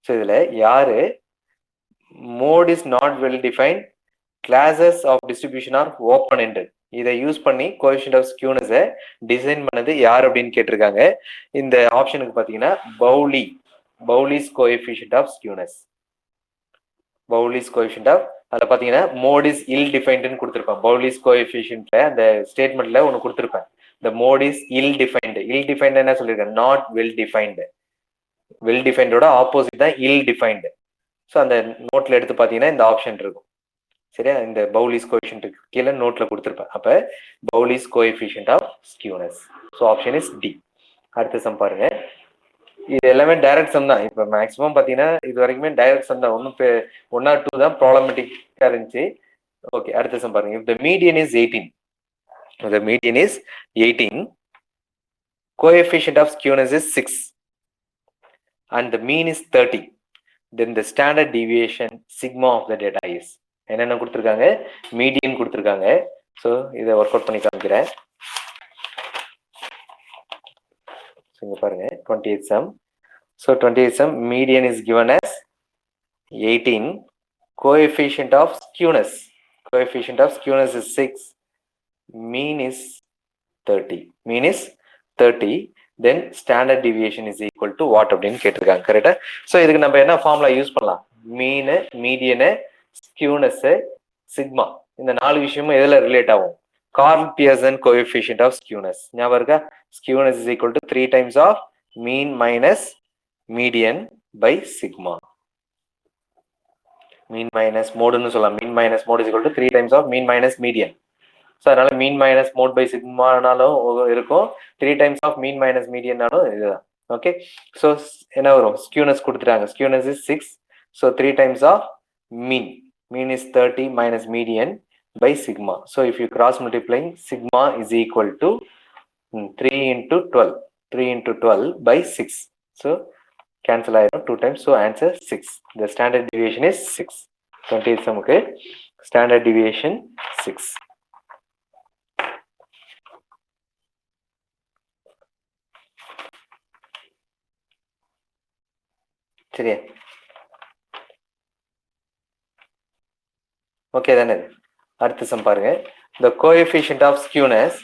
So இதுல யாரு mode is not well defined, classes of distribution are open-ended, இதை use பண்ணி coefficient of skewness design பண்ணது யார் அப்படின்னு கேட்டிருக்காங்க. இந்த ஆப்ஷனுக்கு பார்த்தீங்கன்னா பவுலிஸ் கோஎஃபிஷியன்ட் ஆஃப் ஸ்கியூனஸ். அதில் பார்த்தீங்கன்னா மோட் இஸ் இல் டிஃபைன்டுன்னு கொடுத்துருப்பேன். பவுலிஸ் கோஎஃபிஷியன்ட்ல அந்த ஸ்டேட்மெண்ட்ல ஒன்று கொடுத்துருப்பேன். இந்த மோட் இஸ் இல் டிஃபைன்டு என்ன சொல்லியிருக்கேன்? நாட் வெல் டிஃபைண்டோட ஆப்போசிட் தான் இல் டிஃபைன்டு. ஸோ அந்த நோட்ல எடுத்து பார்த்தீங்கன்னா இந்த ஆப்ஷன் இருக்கும். சரியா, இந்த பவுலிஸ் கோஎஃபிஷியன்ட் கீழே நோட்ல கொடுத்துருப்பேன். அப்ப Bowley's coefficient of skewness. So option is D. அடுத்த சம் பாருங்க, இது எல்லாமே டைரக்ட் சம் தான். இப்போ மேக்ஸிமம் பார்த்தீங்கன்னா இது வரைக்குமே டைரக்ட் சம் தான். ஒன் ஆர் டூ தான் ப்ராப்ளமேட்டிக்கா இருந்துச்சு. ஓகே, அடுத்த சம் பாருங்க. If the median is 18, the median is 18, coefficient of skewness is 6 and the mean is 30, then the standard deviation sigma of the data is. என்னென்ன கொடுத்துருக்காங்க? Median கொடுத்துருக்காங்க. So இதை work out பண்ணி காமிக்கிறேன். இங்க பாருங்க 28 sum. So 28 sum, median is given as 18, coefficient of skewness is 6, mean is 30, then standard deviation is equal to what அப்படின்னு கேட்டிருக்காங்க. கரெக்டா? ஸோ இதுக்கு நம்ம என்ன ஃபார்முலா யூஸ் பண்ணலாம்? மீனு, மீடியனு, ஸ்கியூனஸ், சிக்மா, இந்த 4 விஷயமும் எதில் ரிலேட் ஆகும்? Karl Pearson coefficient of skewness ஞாபகம் இருக்கா? Skewness is equal to 3 times of mean minus median by sigma. Mean minus மோடுன்னு சொல்லலாம். Mean minus mode is equal to 3 times of mean minus median. So அதனால mean minus mode by சிக்மானாலும் இருக்கும், 3 times of mean minus மீடியன்னாலும் இதுதான். Okay, so என்ன வரும்? Skewness கொடுத்துட்டாங்க. Skewness is 6, so 3 times of mean is 30 minus median by sigma. So if you cross multiplying, sigma is equal to 3 into 12 by 6. So cancel ஆயிரும் 2 times. So answer 6. The standard deviation is 6. 28 sum க்கு standard deviation 6. சரியா? Okay தானே? அடுத்த sum பாருங்க. The coefficient of skewness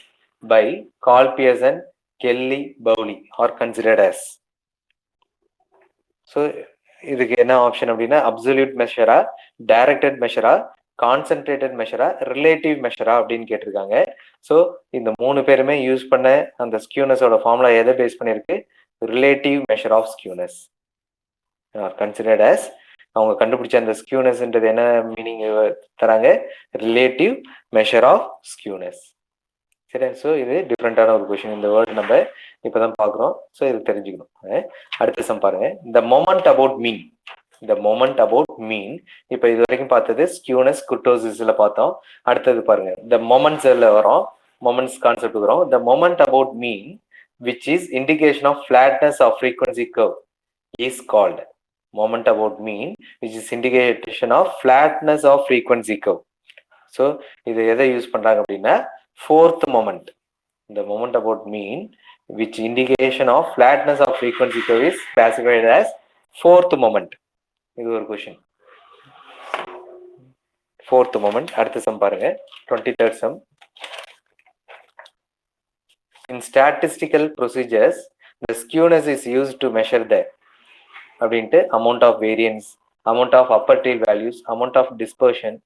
by Karl Pearson, Kelly, Bowley are considered as. So இதுக்கு என்ன option அப்படின்னா, absolute மெஷரா, டைரக்டட் மெஷரா, கான்சென்ட்ரேட்டட் மெஷரா, ரிலேட்டிவ் மெஷரா அப்படின்னு கேட்டிருக்காங்க. ஸோ இந்த 3 பேருமே யூஸ் பண்ண அந்த ஸ்கியூனஸோட ஃபார்முலா எதை பேஸ் பண்ணியிருக்கு? Relative measure of skewness are considered as. அவங்க கண்டுபிடிச்ச அந்த ஸ்கியூனஸ்ன்றது என்ன மீனிங் தராங்க? Relative measure of skewness. சரி, ஸோ இது டிஃப்ரெண்டான ஒரு கொஷின். இந்த வேர்டு நம்ம இப்போதான் பார்க்குறோம். ஸோ இது தெரிஞ்சுக்கணும். அடுத்த சம் பாருங்க. இந்த மொமெண்ட் அபவுட் மீன். இப்போ இது வரைக்கும் பார்த்தது ஸ்கியூனஸ், குர்டோசிஸ்ல பார்த்தோம். அடுத்தது பாருங்க, இந்த மொமெண்ட்ஸ்ல வரும், மொமெண்ட்ஸ் கான்செப்ட் வரும். இந்த moment about mean which is indication of flatness of frequency curve is called. Moment about mean which is indication of flatness of frequency curve. So இது எதை யூஸ் பண்றாங்க அப்படின்னா, fourth moment. The moment about mean which indication of flatness of frequency curve is classified as fourth moment. இது ஒரு question. fourth moment. அடுத்த sum பாருங்க, 23rd sum. In statistical procedures the skewness is used to measure the அப்படின்ட்டு amount of variance, amount of upper tail values, amount of dispersion,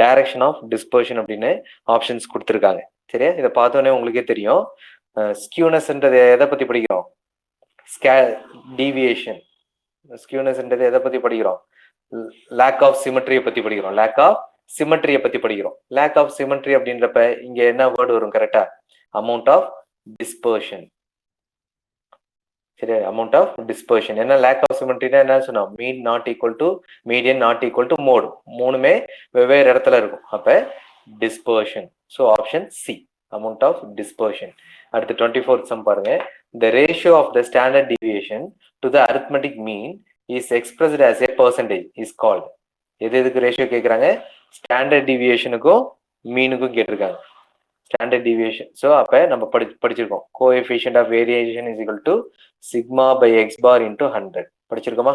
direction of dispersion அப்படின்னு options கொடுத்துருக்காங்க. சரியா? இதை பார்த்தோன்னே உங்களுக்கே தெரியும். ஸ்கியூனஸ்ன்றது எதை பற்றி படிக்கிறோம்? டீவியேஷன். ஸ்கியூனஸ்ன்றது எதை பற்றி படிக்கிறோம்? லேக் ஆஃப் சிமெட்ரியை பற்றி படிக்கிறோம். லேக் ஆஃப் சிமெட்ரியை பற்றி படிக்கிறோம். லேக் ஆஃப் சிமெட்ரி அப்படின்றப்ப இங்கே என்ன வேர்டு வரும் கரெக்டா? Amount of dispersion. சரி, அமௌண்ட் ஆஃப் டிஸ்பர்ஷன். என்ன லேக் ஆஃப் சிமெட்ரினா என்ன சொன்னோம்? Mean not equal to median not equal to mode, மூணுமே வெவ்வேறு இடத்துல இருக்கும். அப்ப dispersion. So option C, amount of dispersion. அடுத்து 24th சம் பாருங்க. The ratio of the standard deviation to the arithmetic mean is expressed as a percentage is called. எதுக்கு ratio கேட்குறாங்க? Standard டிவியேஷனுக்கும் மீனுக்கும் கேட்டிருக்காங்க. Standard deviation. ஸோ அப்போ நம்ம படிச்சிருக்கோம். Coefficient of variation is equal to sigma by x bar into 100 படிச்சிருக்கோமா?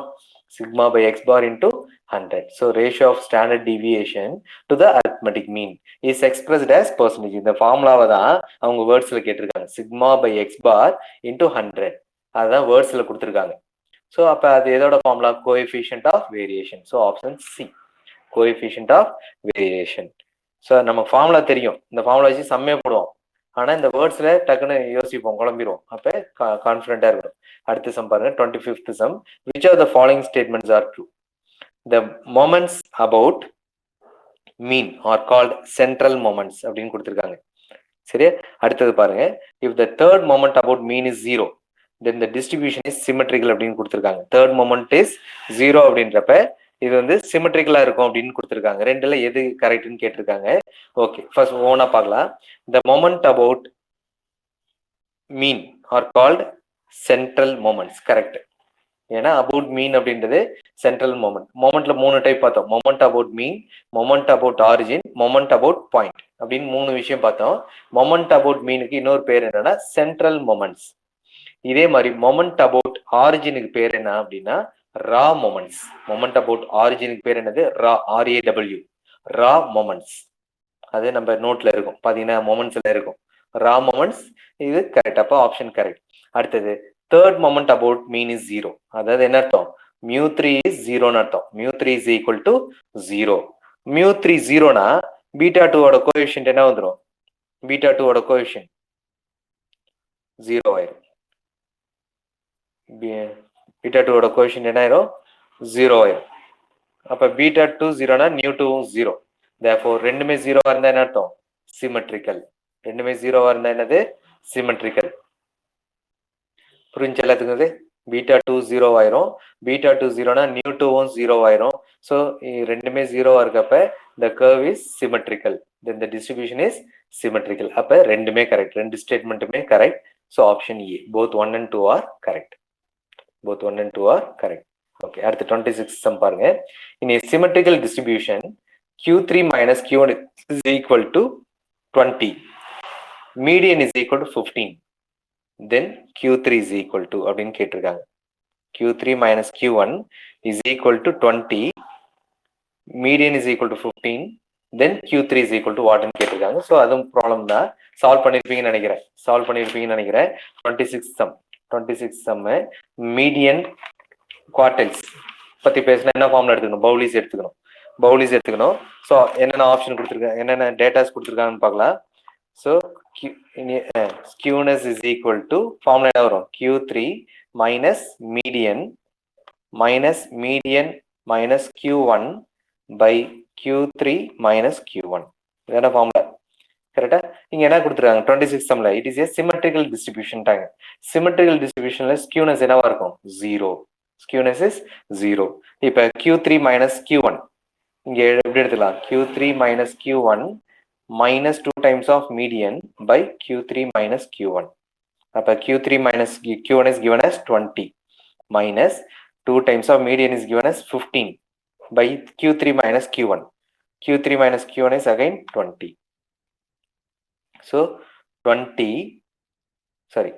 Sigma by x bar into 100. So ratio of standard deviation to the arithmetic mean is expressed as percentage. இந்த ஃபார்முலாவை தான் அவங்க வேர்ட்ஸில் கேட்டிருக்காங்க. Sigma by x bar into 100 அதுதான் வேர்ட்ஸில் கொடுத்துருக்காங்க. ஸோ அப்போ அது எதோட formula? Coefficient of variation. So option C, coefficient of variation. So நம்ம ஃபார்முலா தெரியும், இந்த ஃபார்முலா வச்சு சம்மே போடுவோம். ஆனால் இந்த வேர்ட்ஸில் டக்குன்னு யோசிப்போம், குழம்பிடுவோம். அப்போ கான்ஃபிடென்ட்டாக இருக்கணும். அடுத்த சம் பாருங்க, 25th sum. Which are the following statements are true? The moments about mean are called central moments அப்படின்னு கொடுத்துருக்காங்க. சரியா? அடுத்தது பாருங்க. If the third moment about mean is 0, then the distribution is symmetrical அப்படின்னு கொடுத்துருக்காங்க. தேர்ட் மொமெண்ட் இஸ் 0 அப்படின்றப்ப இது வந்து சிமெட்ரிக்கலா இருக்கும் அப்படின்னு கொடுத்துருக்காங்க. ரெண்டுல எது கரெக்ட்னு கேட்டிருக்காங்க. ஓகே, ஃபர்ஸ்ட் ஓனா பார்க்கலாம். the moment about mean are called central moments. Correct. ஏன்னா அபவுட் மீன் அப்படின்றது சென்ட்ரல் மொமெண்ட். மொமெண்ட்ல 3 டைப் பார்த்தோம். Moment about mean, moment about origin, moment about point அப்படின்னு 3 விஷயம் பார்த்தோம். மொமெண்ட் அபவுட் மீனுக்கு இன்னொரு பேர் என்னன்னா சென்ட்ரல் மொமெண்ட்ஸ். இதே மாதிரி மொமெண்ட் அபவுட் ஆரிஜினுக்கு பேர் என்ன அப்படின்னா ரா மொமெண்ட்ஸ். மொமெண்ட் அபவுட் ஆரிஜினுக்கு பேர் என்னது ரா, RAW, ரா மொமெண்ட்ஸ். அது நம்ம நோட்ல இருக்கும் பாத்தீங்கன்னா மொமெண்ட்ஸ்ல இருக்கும் ரா மொமெண்ட்ஸ். இது கரெக்ட், அப்போ ஆப்ஷன் கரெக்ட். அடுத்தது third moment about mean is 0. அதாவது என்ன அர்த்தம்? μ3 இஸ் 0ன்னு அர்த்தம். μ3 இஸ் ஈக்குவல் டு 0. μ3 0னா β2 ஓட கோஎஃபிஷியன்ட் என்ன வந்துடும்? β2 ஓட கோஎஃபிஷியன்ட் 0 ஆயிரும். β2 ஓட கோஎஃபிஷியன்ட் என்ன ஆயிரும்? 0 ஆயிரும். அப்ப β2 0னா μ2 0. therefore ரெண்டுமே 0வா இருந்தா என்ன அர்த்தம்? சிமெட்ரிக்கல். ரெண்டுமே 0வா இருந்தா என்னது? சிமெட்ரிக்கல். புரிஞ்சு எல்லாத்துக்கும் இது? β2 0 ஆயிரும். β2 0னா μ2வும் 0 ஆயிரும். ஸோ ரெண்டுமே 0வா இருக்கப்ப the curve is symmetrical. then the distribution is symmetrical. அப்ப ரெண்டுமே கரெக்ட், ரெண்டு ஸ்டேட்மெண்ட்டுமே correct. So option A, both 1 and 2 are correct. both 1 and 2 are correct. Okay, அடுத்து 26 சம் பாருங்க. in a symmetrical distribution q3 minus q1 is equal to 20. median is equal to 15. then q3 is equal to அப்படின்னு கேட்டிருக்காங்க. q3 minus q1 is equal to 20. median is equal to 15. then q3 is equal to what ன்னு கேட்டிருக்காங்க. So அதுவும் problem தான். Solve பண்ணியிருப்பீங்கன்னு நினைக்கிறேன். 26 some median குவார்டைல்ஸ் பத்தி பேசினா என்ன ஃபார்ம்ல எடுத்துக்கணும்? பவுலிஸ் எடுத்துக்கணும். ஸோ என்னென்ன ஆப்ஷன் கொடுத்துருக்காங்க, என்னென்ன டேட்டாஸ் கொடுத்துருக்காங்கன்னு பார்க்கலாம். So skewness is equal to formula என்ன வரும்? q3 minus median minus q1 by q3 minus q1. இதான ஃபார்முலா. கரெக்டா? இங்க என்ன கொடுத்துருக்காங்க 26 சம்ல? It is a symmetrical distribution டாங்க. சிமெட்ரிக்கல் டிஸ்ட்ரிபியூஷன்ல ஸ்கியூனஸ் என்னவா இருக்கும்? 0. Skewness is 0. இப்ப q3 minus q1 இங்க எப்படி எடுத்துக்கலாம்? q3 minus q1 minus 2 times of median by q3 minus q1. அப்ப q3 minus q1 is given as 20 minus 2 times of median is given as 15 by q3 minus q1. q3 minus q1 is again 20. So 20, sorry,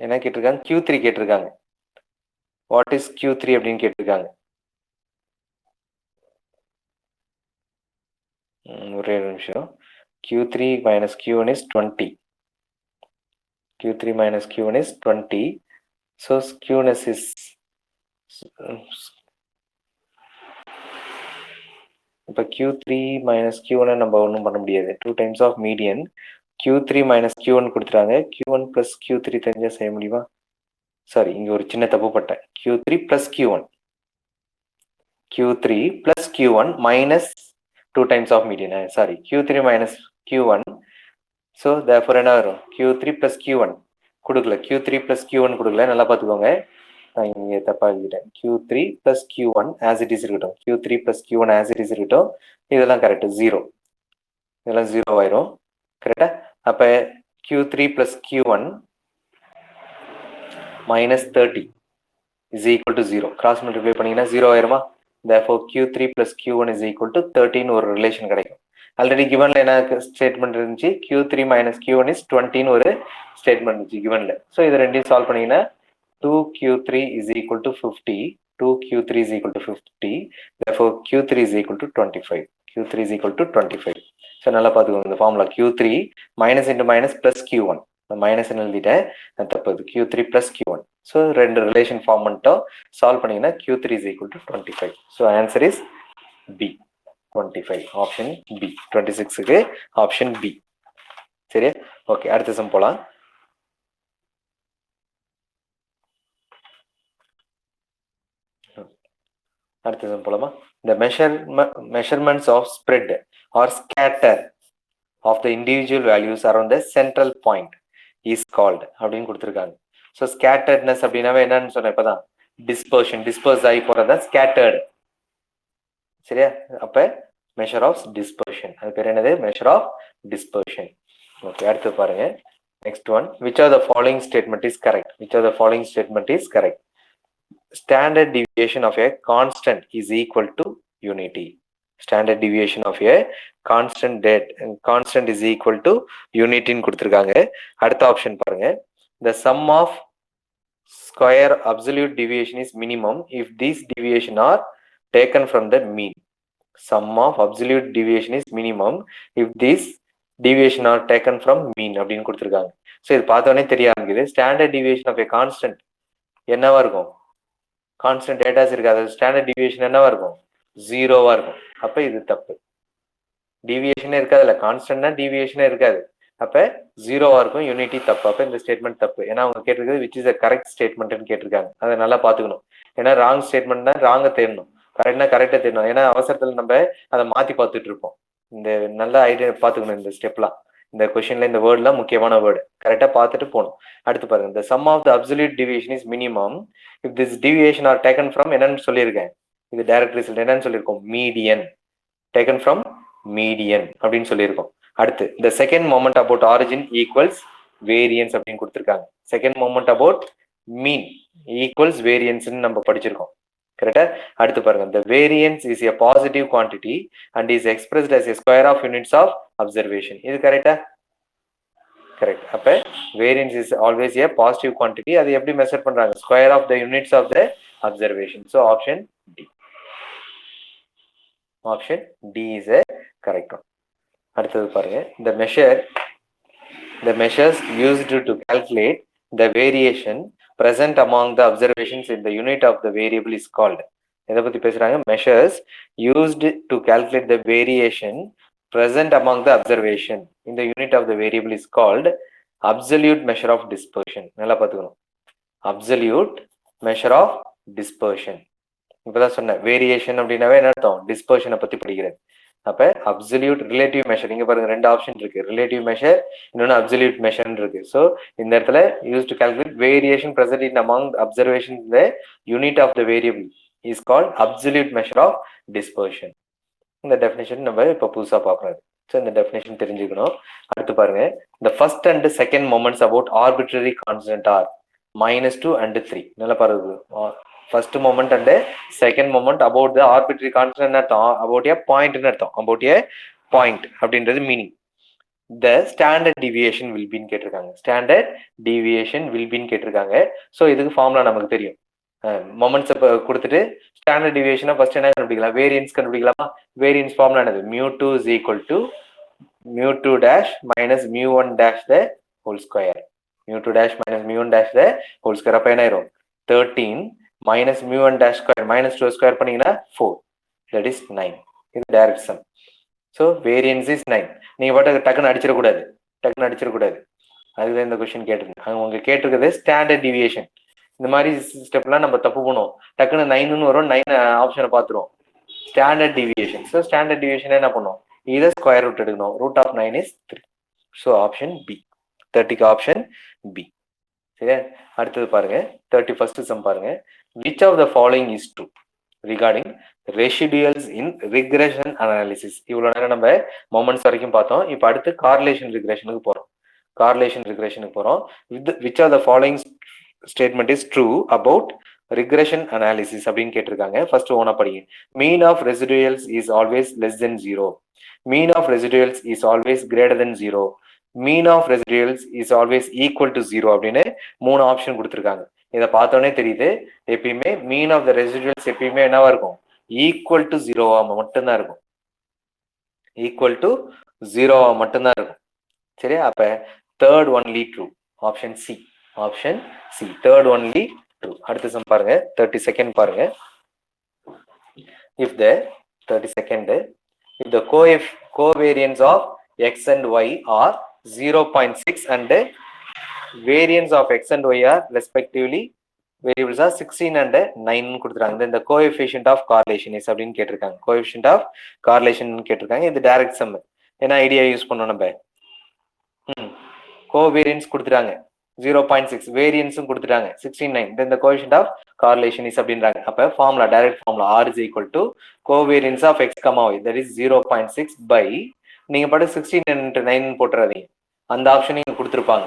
என்ன கேட்டிருக்காங்க? q3 கேட்டிருக்காங்க. What is q3 அப்படின்னு கேட்டிருக்காங்க. ஒரே நிமிஷம். q3 minus q1 is 20. q3 minus q1 is 20. So skewness is இப்ப q3 minus q1 நம்ம ஒன்றும் பண்ண முடியாது. 2 times of median. q3 minus q1 கொடுத்துட்டாங்க. q1 plus q3 தெரிஞ்சா செய்ய முடியுமா? சாரி, இங்க ஒரு சின்ன தப்பு பட்டேன். q3 plus q1. q3 plus q1 minus 2 times of median. Sorry, q3 minus q1. So therefore என்ன வரும்? q3 plus q1 கொடுக்கல. q3 plus q1 கொடுக்கல. நல்லா பார்த்துக்கோங்க, நான் இங்கே தப்பா எழுதிட்டேன். q3 plus q1 as it is இருக்கட்டும். q3 plus q1 as it is இருக்கட்டும். இதெல்லாம் கரெக்ட். 0, இதெல்லாம் 0 ஆயிரும். கரெக்டா? அப்ப q3 plus q1 minus 30 is equal to 0. Cross multiply பண்ணீங்கன்னா 0 ஆயிருமா? therefore q3 plus q1 is equal to 13 ஒரு ரிலேஷன் கிடைக்கும். ஆல்ரெடி கிவன்ல என்ன ஸ்டேட்மெண்ட் இருந்துச்சு? q3 minus q1 is 20 ஒரு ஸ்டேட்மெண்ட் இருந்துச்சு கிவன்ல. ஸோ இது ரெண்டையும் சால்வ் பண்ணீங்கன்னா 2q3 is equal to 50. 2q3 is equal to 50. therefore q3 is equal to 25. q3 is equal to 25. So நல்லா பார்த்துக்கோங்க இந்த formula. q3 minus into minus plus q1. Minus எழுதிட்டேன், தப்பு. q3 plus q1. ஸோ ரெண்டு relation form பண்ணிட்டோம். Solve பண்ணீங்கன்னா q3 is equal to 25. So answer is B, 25. Option B. 26க்கு option B. சரியா? ஓகே, அடுத்த சம் போலாம். அடுத்த சம் போலாமா? The measurements of spread or scatter of the individual values around the central point is called அப்படின்னு கொடுத்துருக்காங்க. So ஸ்கேட்டர்ட்னஸ் அப்படின்னாவே என்னன்னு சொன்னேன் இப்பதான், டிஸ்பர்ஷன், டிஸ்பர்ஸ் ஆகி போறதா ஸ்கேட்டர்டு. சரியா? அப்ப மெஷர் ஆஃப் டிஸ்பர்ஷன், அது பேர் என்னது, மெஷர் ஆஃப் டிஸ்பர்ஷன். ஓகே, அடுத்து பாருங்க next one. Which are the following statement is correct? Which are the following statement is correct? Standard deviation of a constant is equal to unity. Standard deviation of a constant is equal to unity ன்னு கொடுத்திருக்காங்க. அடுத்த option பாருங்க. The sum of square absolute deviation is minimum if these deviation are taken from the mean. Sum of absolute deviation is minimum if these deviation are taken from mean அப்படின்னு கொடுத்திருக்காங்க. So இது பார்த்தோன்னே தெரிய ஆரம்பிக்குது. Standard deviation of a constant என்னவா இருக்கும்? Constant datas இருக்காது, standard deviation என்னவா இருக்கும்? ஜீரோவா இருக்கும். அப்ப இது தப்பு. டிவியேஷனே இருக்காதுல்ல, கான்ஸ்டன்ட்னா டிவியேஷனே இருக்காது. அப்ப ஜீரோவா இருக்கும், யூனிட்டி தப்பு. அப்ப இந்த ஸ்டேட்மெண்ட் தப்பு. ஏன்னா அவங்க கேட்டிருக்கிறது விச் இஸ் த கரெக்ட் ஸ்டேட்மெண்ட்னு கேட்டிருக்காங்க. அதை நல்லா பாத்துக்கணும். ஏன்னா ராங் ஸ்டேட்மெண்ட்னா ராங்க தேடணும், கரெக்ட்னா கரெக்டா தேடணும். ஏன்னா அவசரத்துல நம்ம அதை மாத்தி பார்த்துட்டு இருப்போம். இந்த நல்ல ஐடியா பாத்துக்கணும். இந்த ஸ்டெப்லாம், இந்த கொஸ்டின்ல இந்த வேர்ட்லாம் முக்கியமான வேர்டு, கரெக்டா பார்த்துட்டு போகணும். அடுத்து பாருங்க, the sum of the absolute deviation is minimum if this deviation are taken from என்னன்னு சொல்லியிருக்கேன், இது டைரக்ட் ரிசல்ட் என்னன்னு சொல்லியிருக்கோம், மீடியன், taken from median அப்படின்னு சொல்லியிருக்கோம். அடுத்து the second moment about origin equals variance அப்படின்னு கொடுத்துருக்காங்க. second moment about mean equals variance நம்ம படிச்சிருக்கோம், கரெக்டா? அடுத்து பாருங்க, the variance is a positive quantity and is expressed as a square of units of observation. இது கரெக்டா? கரெக்ட். அப்ப variance is always a positive quantity. அது எப்படி மெஷர் பண்றாங்க? Square of the units of the observation. So option D. Option D is a correct one. அடுத்தது பாருங்க, the measures used to calculate the variation present among the observations in the unit of the variable is called. எதை பத்தி பேசுறாங்க? measures used to calculate the variation present among the observation in the unit of the variable is called absolute measure of dispersion. நல்லா பாத்துக்கணும், absolute measure of dispersion. இப்பதான் சொன்ன variation அப்படின்னாவே என்ன அர்த்தம்? டிஸ்பர்ஷனை பத்தி படிக்கிறது. அப்ப அப்சல்யூட், ரிலேட்டிவ் மெஷர், இங்க பாருங்க ரெண்டு ஆப்ஷன் இருக்கு, ரிலேட்டிவ் மெஷர், இன்னொன்னு அப்சல்யூட் மெஷர் இருக்கு. ஸோ இந்த இடத்துல use to calculate variation present in among observation the unit of the variable is called absolute measure of dispersion. இந்த டெஃபினேஷன் நம்ம இப்போ புதுசா பார்க்கறது. ஸோ இந்த டெஃபினேஷன் தெரிஞ்சுக்கணும். அடுத்து பாருங்க, the first and second moments about arbitrary constant are -2 and 3. நல்லா பாருங்க, first moment and second moment about the arbitrary constant அர்த்தம், அபவுட் ஏ பாயிண்ட் அர்த்தம், அபவுட் ஏ பாயிண்ட் அப்படின்றது meaning. The standard deviation will பின்னு கேட்டிருக்காங்க, ஸ்டாண்டர்ட் டிவியேஷன் வில் பின்னு கேட்டிருக்காங்க. So இதுக்கு ஃபார்முலா நமக்கு தெரியும். மொமெண்ட்ஸ் கொடுத்துட்டு ஸ்டாண்டர்ட் டிவியேஷனை ஃபர்ஸ்ட் என்ன கண்டுபிடிக்கலாம்? வேரியன்ஸ் கண்டுபிடிக்கலாமா? வேரியன்ஸ் ஃபார்முலா என்னது? μ2 is equal to μ2 dash minus μ1 dash the whole square. μ2 dash minus μ1 dash the whole square. அப்ப என்ன ஆயிரும்? 13 minus μ1 dash square minus 2 square பண்ணீங்கன்னா 4, that is 9. இது direct sum. So variance is 9. நீங்க பாட்டு டக்குன்னு அடிச்சிடக்கூடாது, டக்குன்னு அடிச்சிடக்கூடாது. அதுதான் இந்த கொஸ்டின் கேட்டிருக்கேன். அவங்க கேட்டிருக்கிறது ஸ்டாண்டர்ட் டிவியேஷன். இந்த மாதிரி ஸ்டெப்லாம் நம்ம தப்பு பண்ணுவோம். டக்குன்னு 9ன்னு வரும், 9 ஆப்ஷனை பார்த்துருவோம். Standard deviation. So standard deviation என்ன பண்ணுவோம்? இதை ஸ்கொயர் ரூட் எடுக்கணும். Root of 9 is 3. So option B, 30க்கு ஆப்ஷன் பி. சரியா? அடுத்தது பாருங்க, 31st சம் பாருங்க. Which of the following is true regarding residuals in regression analysis? இவ்வளவு நேரம் நம்ம மொமெண்ட்ஸ் வரைக்கும் பார்த்தோம். இப்போ அடுத்து கார்லேஷன் ரிக்ரெஷனுக்கு போறோம். கார்லேஷன் ரிக்ரெஷனுக்கு போறோம். Which of the following statement is true about regression analysis அப்படின்னு கேட்டிருக்காங்க. ஃபர்ஸ்ட் ஓனா படிங்க. Mean of residuals is always less than 0. Mean of residuals is always greater than 0. Mean of residuals is always equal to 0 அப்படின்னு 3 option கொடுத்துருக்காங்க. இதை பார்த்தோன்னே தெரியுது, எப்பயுமே மீன் ஆஃப் த ரெசிடுவல்ஸ் எப்பயுமே என்னவா இருக்கும்? ஈக்குவல் டு 0வா மட்டும்தான் இருக்கும். ஈக்குவல் டு 0வா மட்டும்தான் இருக்கும். சரியா? அப்ப third only true. Option C, option C, third only true. அடுத்த சம் பாருங்க, 32nd பாருங்க. If the 32nd, if the covariance of x and y are 0.6 and variance of x and y are respectively variables are 16 and 9 கொடுத்துறாங்க. then the coefficient of correlation is அப்படின்னு கேட்டிருக்காங்க. coefficient of correlation கேட்டிருக்காங்க. இது direct some. ஏன்னா idea use பண்ணோம் நம்ம. Covariance கொடுத்துறாங்க. 0.6 வேரியன்ஸும் கொடுத்துட்டாங்க 16.9. then the coefficient of correlation is அப்படின்றாங்க. அப்ப formula direct formula r is equal to covariance of x, y, that is 0.6 by நீங்க பாட்டு 16 × 9 போட்டுறாதீங்க, அந்த ஆப்ஷன் நீங்க கொடுத்துருப்பாங்க.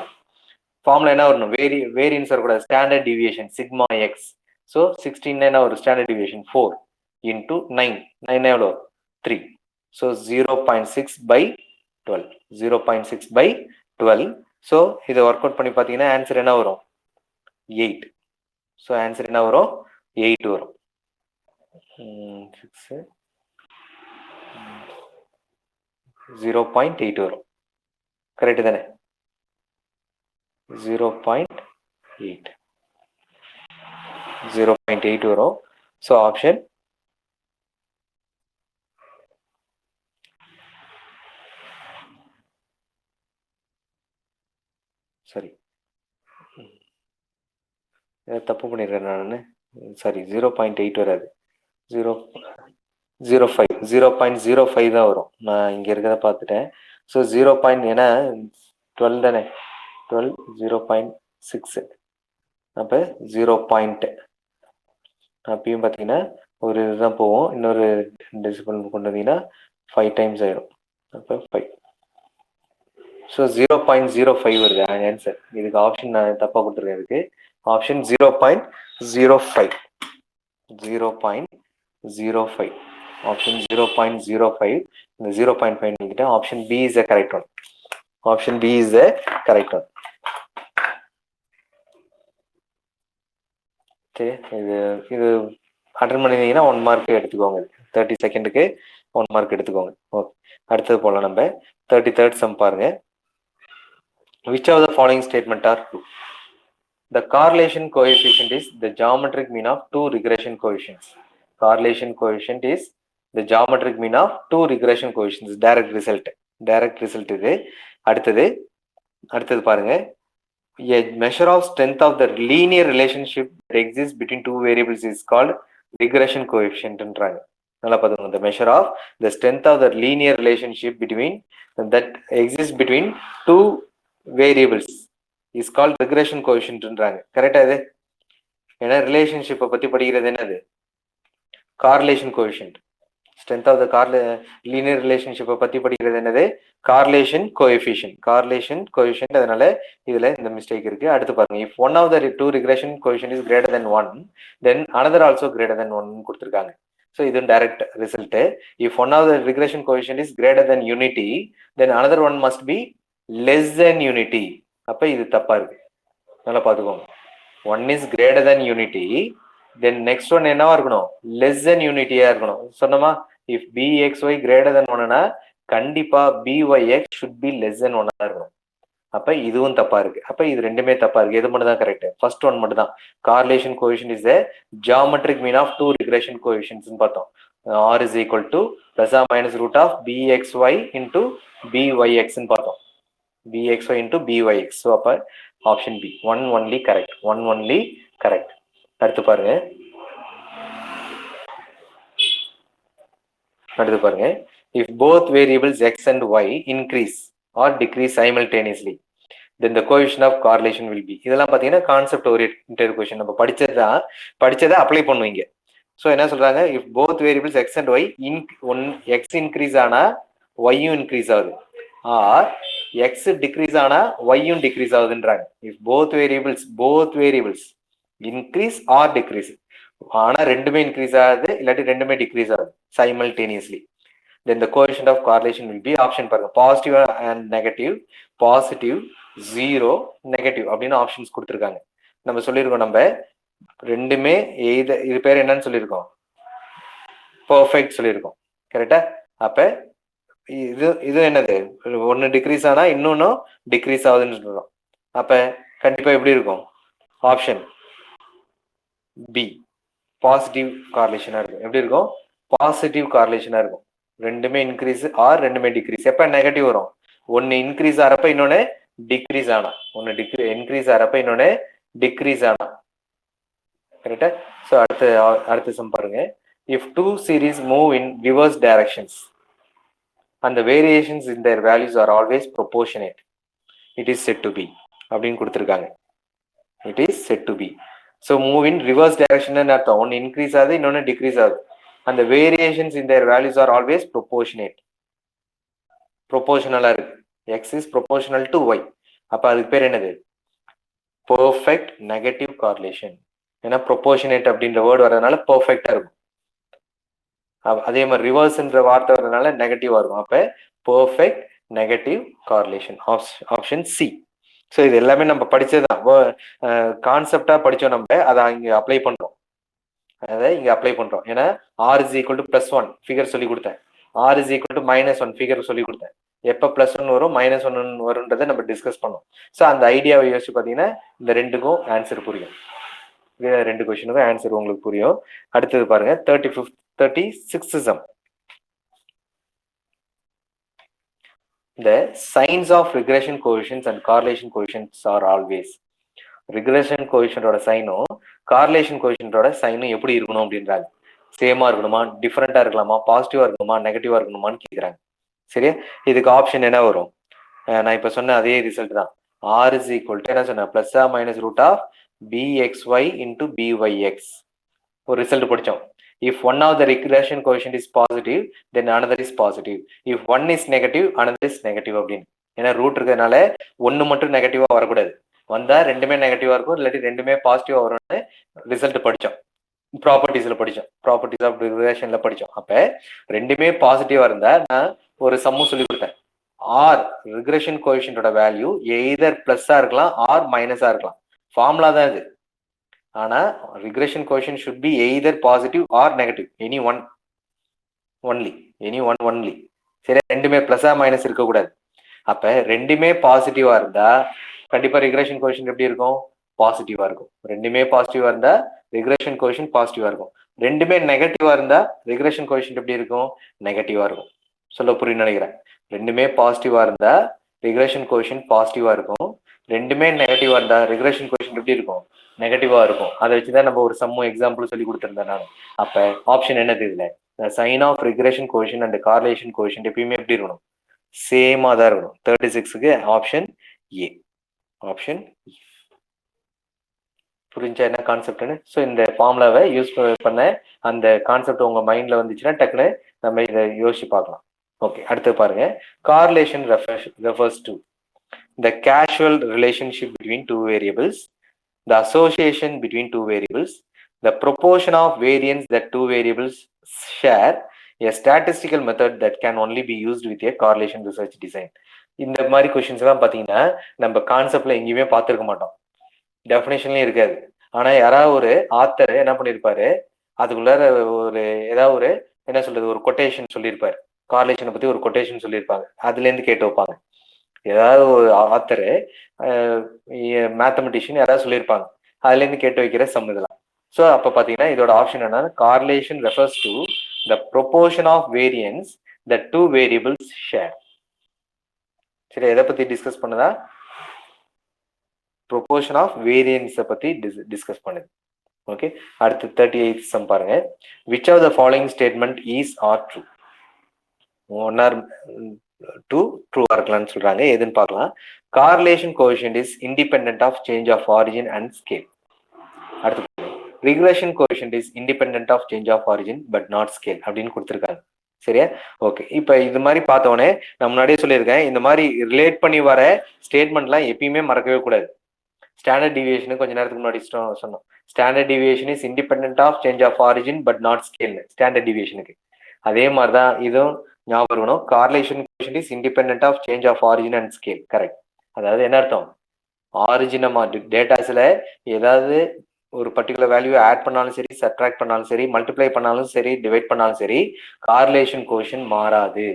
ஃபார்முலா என்ன வரணும், வேரியன்ஸ் வரக்கூடாது, standard deviation sigma X. So 16 ஒரு ஸ்டாண்டர்ட் டிவியேஷன் 4 × 9, 9 எவ்வளோ 3. So 0.6 by 12, 0.6 by 12. ஸோ இதை ஒர்க் அவுட் பண்ணி பார்த்தீங்கன்னா ஆன்சர் என்ன வரும் 8. ஸோ ஆன்சர் என்ன வரும் 8 வரும். 0.8 வரும். கரெக்டு தானே? 0.8 0.8 வரும். ஸோ ஆப்ஷன் சரி, தப்பு பண்ணிடுறேன் நான். சாரி, 0.8 வராது, 0.05 தான் வரும். நான் இங்கே இருக்கிறத பார்த்துட்டேன். ஸோ 0. ஏன்னா 12 தானே, 12 0.6. அப்போ 0. அப்பயும் பார்த்தீங்கன்னா ஒரு இதுதான் போவோம், இன்னொரு டெசிபல் கொண்டு வந்தீங்கன்னா 5 டைம்ஸ் ஆயிடும். அப்போ 5. ஸோ 0.05 வருது ஆன்சர். இதுக்கு ஆப்ஷன் நான் தப்பாக கொடுத்துருக்கேன். இதுக்கு ஆப்ஷன் 0.05, 0.05 ஆப்ஷன் 0.05. இந்த 0.5 நீக்கிட்டேன். Option B is the correct one. Option B is the correct one. சரி, இது அட்டன் பண்ணிருந்தீங்கன்னா 1 மார்க் எடுத்துக்கோங்க. 30 செகண்டுக்கு 1 மார்க் எடுத்துக்கோங்க. ஓகே, அடுத்தது போகலாம். நம்ம 33rd சம் பாருங்க. Which of the following statement are true? The correlation coefficient is the geometric mean of two regression coefficients. Correlation coefficient is the geometric mean of two regression coefficients. Direct result இது. அடுத்தது பாருங்க. A measure of strength of the linear relationship that exists between two variables is called regression coefficient. நல்லா பாத்துக்கோங்க. The measure of the strength of the linear relationship that exists between two variables is called regression coefficient. கரெக்டா? இது ஏன்னா ரிலேஷன்ஷிப்பை பத்தி படிக்கிறது என்னது, correlation coefficient. Strength of the linear ரிலேஷன்ஷிப்பை பத்தி படிக்கிறது என்னது, கார்லேஷன் கோஎஃபிஷியன்ட். அதனால இதுல இந்த மிஸ்டேக் இருக்கு. அடுத்து பாருங்க, if one of the two regression coefficient is greater than 1, then another also greater than 1 கொடுத்திருக்காங்க. ஸோ இது direct result. if one of the regression coefficient is greater than unity, then another one must be less than unity. அப்ப இது தப்பா இருக்கு, நல்லா பாத்துக்கோங்க. 1 is greater than unity, then next one என்னவா இருக்கணும், less than unity-ஆ இருக்கணும். சொன்னமா, if bxy greater than 1னா கண்டிப்பா byx should be less than 1-ஆ இருக்கணும். அப்ப இதுவும் தப்பா இருக்கு. அப்ப இது ரெண்டுமே தப்பா இருக்கு. எது மட்டும் தான் கரெக்ட், ஃபர்ஸ்ட் ஒன் மட்டும் தான். correlation coefficient is the geometric mean of two regression coefficients ன்னு பார்த்தோம். r is equal to plus or minus root of bxy into byx ன்னு பார்த்தோம். bxy into byx. ஸோ அப்ப option B, one only correct. அடுத்து பாருங்க, if both variables x and y increase or decrease simultaneously, then the coefficient of correlation will be. இதெல்லாம் பாத்தீங்கன்னா concept oriented question. நம்ம படிச்சதை apply பண்ணுவீங்க. So என்ன சொல்றாங்க, if both variables x and y x increase ஆனா y-யும் increase ஆகுது, or x decrease ஆனா y-யும் degrees ஆகுதுன்றாங்க. if both variables increase or decrease, ஆனா ரெண்டுமே இன்க்ரீஸ் ஆகுது இல்லாட்டி ரெண்டுமே டிக்ரீஸ் ஆகுது simultaneously, then the coefficient of correlation will be option பாருங்க, positive and negative, positive, 0, negative அப்படின்னு ஆப்ஷன்ஸ் கொடுத்துருக்காங்க. நம்ம சொல்லியிருக்கோம், நம்ம ரெண்டுமே இது பேர் என்னன்னு சொல்லியிருக்கோம், பர்ஃபெக்ட் சொல்லியிருக்கோம். கரெக்டா? அப்ப இது என்னது, ஒன்னு டிக்ரீஸ் ஆனா இன்னொன்னு டிக்ரீஸ் ஆகுதுன்னு சொல்றோம். அப்ப கண்டிப்பா எப்படி இருக்கும், ஆப்ஷன் பி பாசிட்டிவ் கார்லேஷனா இருக்கும். எப்படி இருக்கும், பாசிட்டிவ் கார்லேஷனா இருக்கும். ரெண்டுமே இன்க்ரீஸ் ஆர் ரெண்டுமே டிக்ரீஸ். எப்ப நெகட்டிவ் வரும், ஒன்னு இன்க்ரீஸ் ஆறப்ப இன்னொன்னு டிக்ரீஸ் ஆனா, இன்க்ரீஸ் ஆறப்ப இன்னொன்னு டிக்ரீஸ் ஆனா. கரெக்டா? ஸோ அடுத்த சம் பாருங்க. if two series move in reverse directions and the variations in their values are always proportionate, it is said to be. அப்படின்னு கொடுத்துருக்காங்க. It is set to be. So move in reverse direction அர்த்தம். ஒன்று increase ஆகுது, இன்னொன்று decrease ஆகுது. அந்த variations in their values are always proportionate. ப்ரொபோர்ஷனலா இருக்கு. X is proportional to y. அப்ப அதுக்கு பேர் என்னது? Perfect negative correlation. ஏன்னா ப்ரொபோர்ஷனேட் அப்படின்ற வேர்டு வரதுனால பெர்ஃபெக்டா இருக்கும். அதே மாதிரி ரிவர்ஸ்ன்ற வார்த்தை வரதுனால நெகட்டிவா இருக்கும். அப்ப perfect negative correlation. Option C. So இது எல்லாமே நம்ம படிச்சதுதான், கான்செப்டா படிச்சோம். நம்ம அதை இங்க அப்ளை பண்றோம். அதை இங்க அப்ளை பண்றோம். ஏன்னா R is equal to +1 figure சொல்லி கொடுத்தேன். R is equal to -1 figure சொல்லி கொடுத்தேன். எப்ப +1 வரும் -1 வரும்ன்றதை நம்ம டிஸ்கஸ் பண்ணோம். ஸோ அந்த ஐடியாவை யோசிச்சு பார்த்தீங்கன்னா இந்த ரெண்டுக்கும் ஆன்சர் புரியும். ரெண்டு கொஸ்டினுக்கும் ஆன்சர் உங்களுக்கு புரியும். அடுத்தது பாருங்க 36th sum. The signs of regression coefficients and correlation coefficients are always. regression coefficient ஓட சைனும் correlation coefficient ஓட சைனும் எப்படி இருக்கணும் அப்படின்றாங்க. சேமா இருக்கணுமா, டிஃபரெண்டா இருக்கலாமா, பாசிட்டிவா இருக்கணுமா, நெகட்டிவா இருக்கணுமான்னு கேட்குறாங்க. சரியா? இதுக்கு ஆப்ஷன் என்ன வரும்? நான் இப்ப சொன்ன அதே ரிசல்ட் தான். r is equal to என்ன சொன்னேன், +or-√bxy into byx. ஒரு ரிசல்ட் படிச்சோம். If one of the regression coefficient is positive, then another is positive. If one is negative, another is negative அப்படின்னு. ஏன்னா ரூட் இருக்கிறதுனால ஒன்னு மட்டும் நெகட்டிவா வரக்கூடாது. வந்தா ரெண்டுமே நெகட்டிவா இருக்கும், இல்லாட்டி ரெண்டுமே பாசிட்டிவா வரும்னு ரிசல்ட் படிச்சோம். ப்ராப்பர்ட்டிஸ்ல படிச்சோம், ப்ராப்பர்ட்டிஸ் ஆஃப் ரிக்ரெஷன்ல படிச்சோம். அப்ப ரெண்டுமே பாசிட்டிவா இருந்தா நான் ஒரு சம்மு சொல்லி கொடுத்தேன். ஆர் ரிக்ரெஷன் கோஎஃபிஷியன்ட்டோட வேல்யூ எய்தர் பிளஸ்ஸா இருக்கலாம் ஆர் மைனஸா இருக்கலாம். ஃபார்முலா தான் இது. ஆனா regression coefficient should be either positive or negative, any one only. சரி, ரெண்டுமே பிளஸா மைனஸ் இருக்க கூடாது. அப்ப ரெண்டுமே பாசிட்டிவா இருந்தா கண்டிப்பா regression coefficient எப்படி இருக்கும்? பாசிட்டிவா இருக்கும். ரெண்டுமே பாசிட்டிவா இருந்தா regression coefficient பாசிட்டிவா இருக்கும். ரெண்டுமே நெகட்டிவா இருந்தா regression coefficient எப்படி இருக்கும்? நெகட்டிவா இருக்கும். சொல்ல புரியும் நினைக்கிறேன். ரெண்டுமே பாசிட்டிவா இருந்தா regression coefficient பாசிட்டிவா இருக்கும். ரெண்டுமே நெகட்டிவா இருந்தா regression coefficient எப்படி இருக்கும்? நெகட்டிவா இருக்கும். அதை வச்சுதான் நம்ம ஒரு சம்மு எக்ஸாம்பிள் சொல்லி கொடுத்துருந்தேன் நான். அப்ப ஆப்ஷன் என்னது இதுல? Sign of regression coefficient and correlation coefficient எப்பயுமே எப்படி இருக்கணும்? சேமா தான் இருக்கணும். 36க்கு ஆப்ஷன் ஏ. ஆப்ஷன் புரிஞ்சா என்ன கான்செப்ட்னு? ஸோ இந்த ஃபார்முலாவை யூஸ் பண்ண அந்த கான்செப்ட் உங்க மைண்ட்ல வந்துச்சுன்னா டக்குன்னு நம்ம இதை யோசிச்சு பார்க்கலாம். ஓகே, அடுத்து பாருங்க. Correlation refers to the casual relationship between two variables, the association between two variables, the proportion of variance that two variables share, a statistical method that can only be used with a correlation research design. இந்த மாதிரி questions எல்லாம் பார்த்தீங்கன்னா நம்ம கான்செப்ட்ல எங்கேயுமே பார்த்துருக்க மாட்டோம், டெஃபினேஷன்லயும் இருக்காது. ஆனா யாராவது ஒரு ஆத்தர் என்ன பண்ணிருப்பாரு, அதுக்குள்ளார ஒரு ஏதாவது ஒரு என்ன சொல்றது ஒரு கொட்டேஷன் சொல்லியிருப்பாரு, கார்லேஷனை பத்தி ஒரு கொட்டேஷன் சொல்லியிருப்பாங்க, அதுல இருந்து கேட்டு வைப்பாங்க. ஏதாவது ஒரு ஆத்தரு மேத்தமெட்டிஷியன் யாராவது சொல்லியிருப்பாங்க, அதுல இருந்து கேட்டு வைக்கிற சம் இதெல்லாம். ஸோ அப்ப பாத்தீங்கன்னா இதோட ஆப்ஷன் என்னன்னா correlation refers to the proportion of variance the two variables share. சரி, எதை பத்தி டிஸ்கஸ் பண்ணுதா? ப்ரொபோர்ஷன் ஆஃப் வேரியன்ஸை பத்தி டிஸ்கஸ் பண்ணுது. ஓகே, அடுத்து 38th சம் பாருங்க. Which of the following statement is are true? One or two ட்ரூவா இருக்கலாம்னு சொல்றாங்க. எதுன்னு பார்க்கலாம். Correlation coefficient is independent of change of origin and scale. அடுத்து regression coefficient is independent of change of origin but not scale அப்படின்னு கொடுத்துருக்காங்க. சரியா? Okay, இப்போ இது மாதிரி பார்த்தோன்னே நான் முன்னாடியே சொல்லியிருக்கேன், இந்த மாதிரி ரிலேட் பண்ணி வர ஸ்டேட்மெண்ட்லாம் எப்பயுமே மறக்கவே கூடாது. ஸ்டாண்டர்ட் டிவியேஷன் கொஞ்ச நேரத்துக்கு முன்னாடி சொன்னோம். Standard deviation is independent of change of origin but not scale standard டிவியேஷனுக்கு. அதே மாதிரி தான் இதுவும் ஞாபகம் இருக்கணும். Correlation coefficient is independent of change of origin and scale. Correct. அதாவது என்ன அர்த்தம்? ஆரிஜின் டேட்டாஸ்ல ஏதாவது ஒரு பர்டிகுலர் வேல்யூ ஆட் பண்ணாலும் சரி, சப்ட்ராக்ட் பண்ணாலும் சரி, மல்டிப்ளை பண்ணாலும் சரி, டிவைட் பண்ணாலும் சரி, கார்லேஷன் கோஎஃபிஷியன்ட் மாறாது.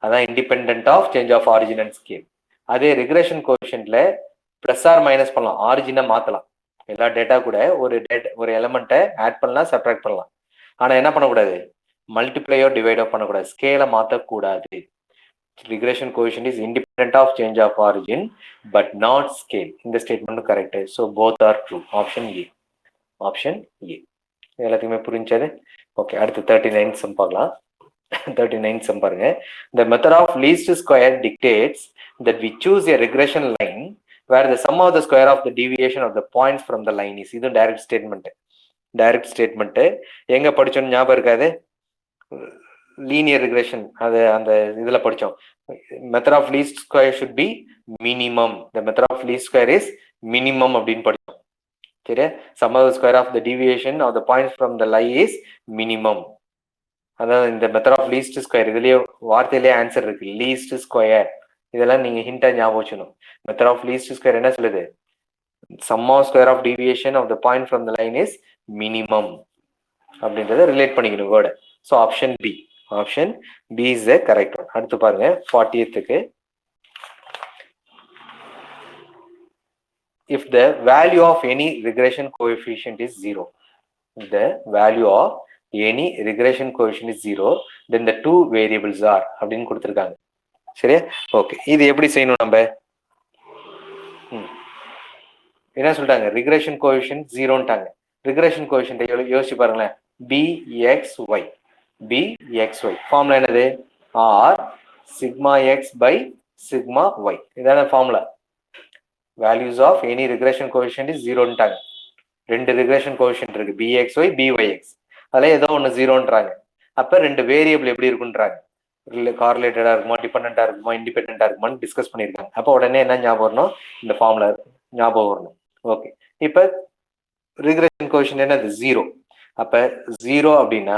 அதான் independent of change of origin and scale. அதே ரிக்ரெஷன் கோஎஃபிஷியன்ட்ல பிளஸ் ஆர் மைனஸ் பண்ணலாம், ஆரிஜினை மாத்தலாம். எல்லா டேட்டா கூட ஒரு எலமெண்ட்டை ஆட் பண்ணலாம், சப்ட்ராக்ட் பண்ணலாம். ஆனா என்ன பண்ணக்கூடாது? மல்டிப்ளையோ டிவைடோ பண்ணக்கூடாது, ஸ்கேலை மாற்றக்கூடாது. Regression coefficient is independent of change of origin but not scale. இந்த statement correct. So both are true. Option A. Option A. எல்லாத்துக்குமே புரிஞ்சது? ஓகே, அடுத்து 39th சம் பார்க்கலாம். 39th சம் பாருங்க. The method of least square dictates that we choose a regression line where the sum of the square of the deviation of the points from the line is. இது direct statement எங்க படிச்சோம் ஞாபகம் இருக்காது? Linear regression அது அந்த இதுல படிச்சோம். Method of least square should be minimum. The method of least square is minimum அப்படின்னு படிச்சோம். சரியா? Sum of the square of the deviation of the points from the line is minimum. அதாவது இந்த method of least square இதுலயே வார்த்தையிலேயே answer இருக்கு, least square. இதெல்லாம் நீங்க ஹிண்டா ஞாபகம் வச்சுக்கணும். மெத்தட் ஆஃப் லீஸ்ட் ஸ்கொயர் என்ன சொல்லுது? Sum of square of deviation of the point from the line is minimum அப்படின்றத ரிலேட் பண்ணிக்கணும் word. So option B. Option B is the correct one. அடுத்து பாருங்க 40th. If the value of any regression coefficient is 0, if the value of any regression coefficient is 0, then the two variables are அப்படின்னு கொடுத்துருக்காங்க. சரியா? Okay, இது எப்படி செய்யணும் நம்ம? என்ன சொல்லிட்டாங்க? ரிக்ரெஷன் கோஎஃபிஷியன்ட் 0ன்ட்டாங்க. ரிக்ரெஷன் கோஎஃபிஷியன்ட் யோசிச்சு பாருங்களேன். bxy bxy ஃபார்முலா என்னது? r sigma x by sigma y. இதான formula. Values of any regression coefficient is 0ன்ட்டாங்க. ரெண்டு ரிக்ரெஷன் கோஎஃபிஷியன்ட் இருக்கு, bxy byx. அதில் ஏதோ ஒன்று 0ன்றாங்க. அப்போ ரெண்டு வேரியபிள் எப்படி இருக்குன்றாங்க? கார்லேட்டடா இருக்குமா, டிபெண்டா இருக்குமா, இண்டிபெண்டா இருக்குமான்னு டிஸ்கஸ் பண்ணியிருக்காங்க. அப்போ உடனே என்ன ஞாபகம் வரணும்? இந்த ஃபார்முலா ஞாபகம் வரணும். ஓகே, இப்போ ரிக்ரெஷன் கோஎஃபிஷியன்ட் என்னது? 0. அப்போ 0 அப்படின்னா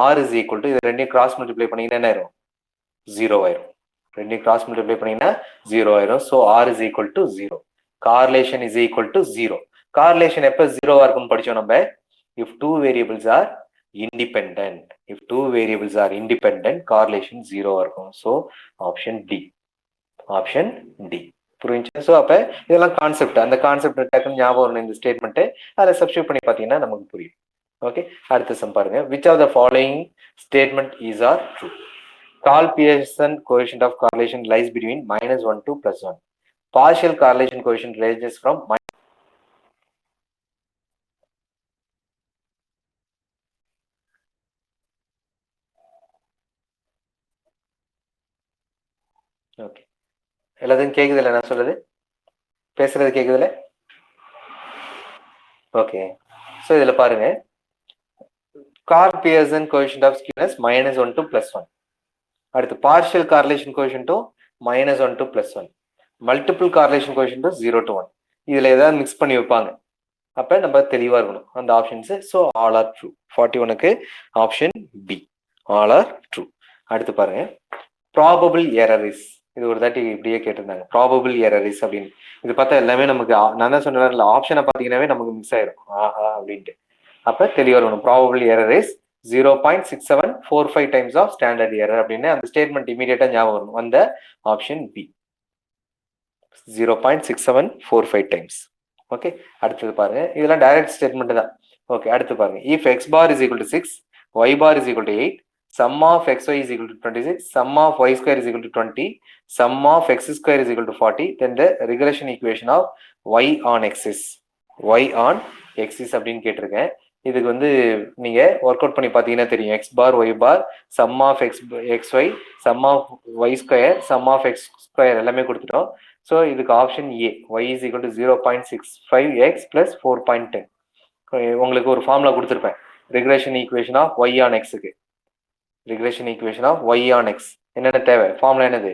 r இஸ் ஈக்குவல் டு, இது ரெண்டையும் கிராஸ் மல்டிப்ளை பண்ணீங்கன்னா என்ன ஆயிரும்? 0 ஆயிரும். ரெண்டையும் கிராஸ் மல்டிப்ளை பண்ணீங்கன்னா 0 ஆயிரும். So r is equal to 0. Correlation is equal to 0. Correlation எப்போ 0வா இருக்கும்னு படிச்சோம் நம்ம? If two variables are independent. If two variables are independent, correlation 0 இருக்கும். So option D. Option D. புரிஞ்சு? ஸோ அப்போ இதெல்லாம் கான்செப்ட். அந்த கான்செப்ட் டக்குன்னு ஞாபகம் வரணும் இந்த ஸ்டேட்மெண்ட்டு. அதை சப்ஸ்டியூட் பண்ணி பார்த்தீங்கன்னா நமக்கு புரியும். ஓகே, அடுத்த சம் பாருங்க. which of the following statement is or true? Karl Pearson coefficient of correlation lies between -1 to +1. Partial correlation coefficient ranges from okay, எல்லாத்தையும் கேக்குதுல்ல? நான் சொல்றது பேசுறது கேக்குதுல்ல? ஓகே, ஸோ இதுல பாருங்க, Karl Pearson coefficient of skewness -1 to +1. அடுத்து partial correlation coefficient -1 to +1. multiple correlation coefficient 0 to 1. இதுல ஏதாவது mix பண்ணி வைப்பாங்க. அப்ப நம்ம தெளிவா இருக்கணும் அந்த options. So all are true. 41க்கு option B, all are true. அடுத்து பாருங்க, ப்ராபபிள் எரர் இஸ். இது ஒரு தாட்டி இப்படியே கேட்டிருந்தாங்க, ப்ராபபிள் எரர் இஸ் அப்படின்னு. இது பார்த்தா எல்லாமே நமக்கு, நான் தான் சொன்னேன்ல, ஆப்ஷனை பார்த்தீங்கன்னாவே நமக்கு மிக்ஸ் ஆயிரும், ஆஹா அப்படின்ட்டு. அப்ப தெளிவா இருக்கணும். Probable error is 0.6745 times of standard error அப்படின்னு அந்த ஸ்டேட்மெண்ட் இமீடியட்டா ஞாபகம் வரணும். அந்த ஆப்ஷன் பி, 0.6745 டைம்ஸ். ஓகே, அடுத்தது பாருங்க, இதெல்லாம் டைரக்ட் ஸ்டேட்மெண்ட் தான். ஓகே, அடுத்து பாருங்க, if x bar is equal to 6, y bar is equal to 8, sum of xy is equal to 26, sum of y square is equal to 20, sum of x square is equal to 40, then the regression equation of y on x is அப்படின்னு கேட்டிருக்கேன். இதுக்கு வந்து நீங்க work out பண்ணி பார்த்தீங்கன்னா தெரியும். x bar y bar sum of xy sum of y square sum of x square எல்லாமே கொடுத்துட்டோம். ஸோ இதுக்கு option A, y is equal to 0.65x plus 4.10. உங்களுக்கு ஒரு ஃபார்முலா கொடுத்துருப்பேன், regression equation of y on x-க்கு. Regression equation of y on x என்னென்ன தேவை? Formula என்னது?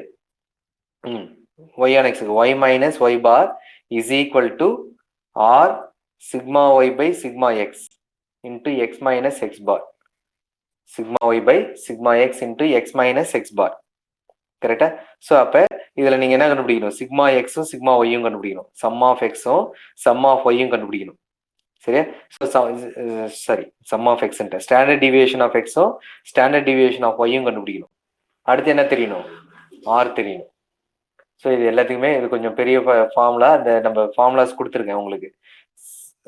y on x-க்கு y minus y bar is equal to r sigma y by sigma x into x minus x bar. Sigma y by sigma x into x minus x bar. கரெக்டா? So அப்போ இதில் நீங்கள் என்ன கண்டுபிடிக்கணும்? Sigma எக்ஸும் sigma ஒய்யும் கண்டுபிடிக்கணும். Sum of எக்ஸும் சம் ஆஃப் ஒய்யும் கண்டுபிடிக்கணும். சரியா? ஸோ சாரி, சம் ஆஃப் எக்ஸ்ன்ற ஸ்டாண்டர்ட் டிவியேஷன் ஆஃப் எக்ஸும் ஸ்டாண்டர்ட் டிவியேஷன் ஆஃப் ஒய்யும் கண்டுபிடிக்கணும். அடுத்து என்ன தெரியணும்? ஆர் தெரியணும். ஸோ இது எல்லாத்துக்குமே இது கொஞ்சம் பெரிய ஃபார்முலா. அந்த நம்ம ஃபார்முலாஸ் கொடுத்துருக்கேன் உங்களுக்கு.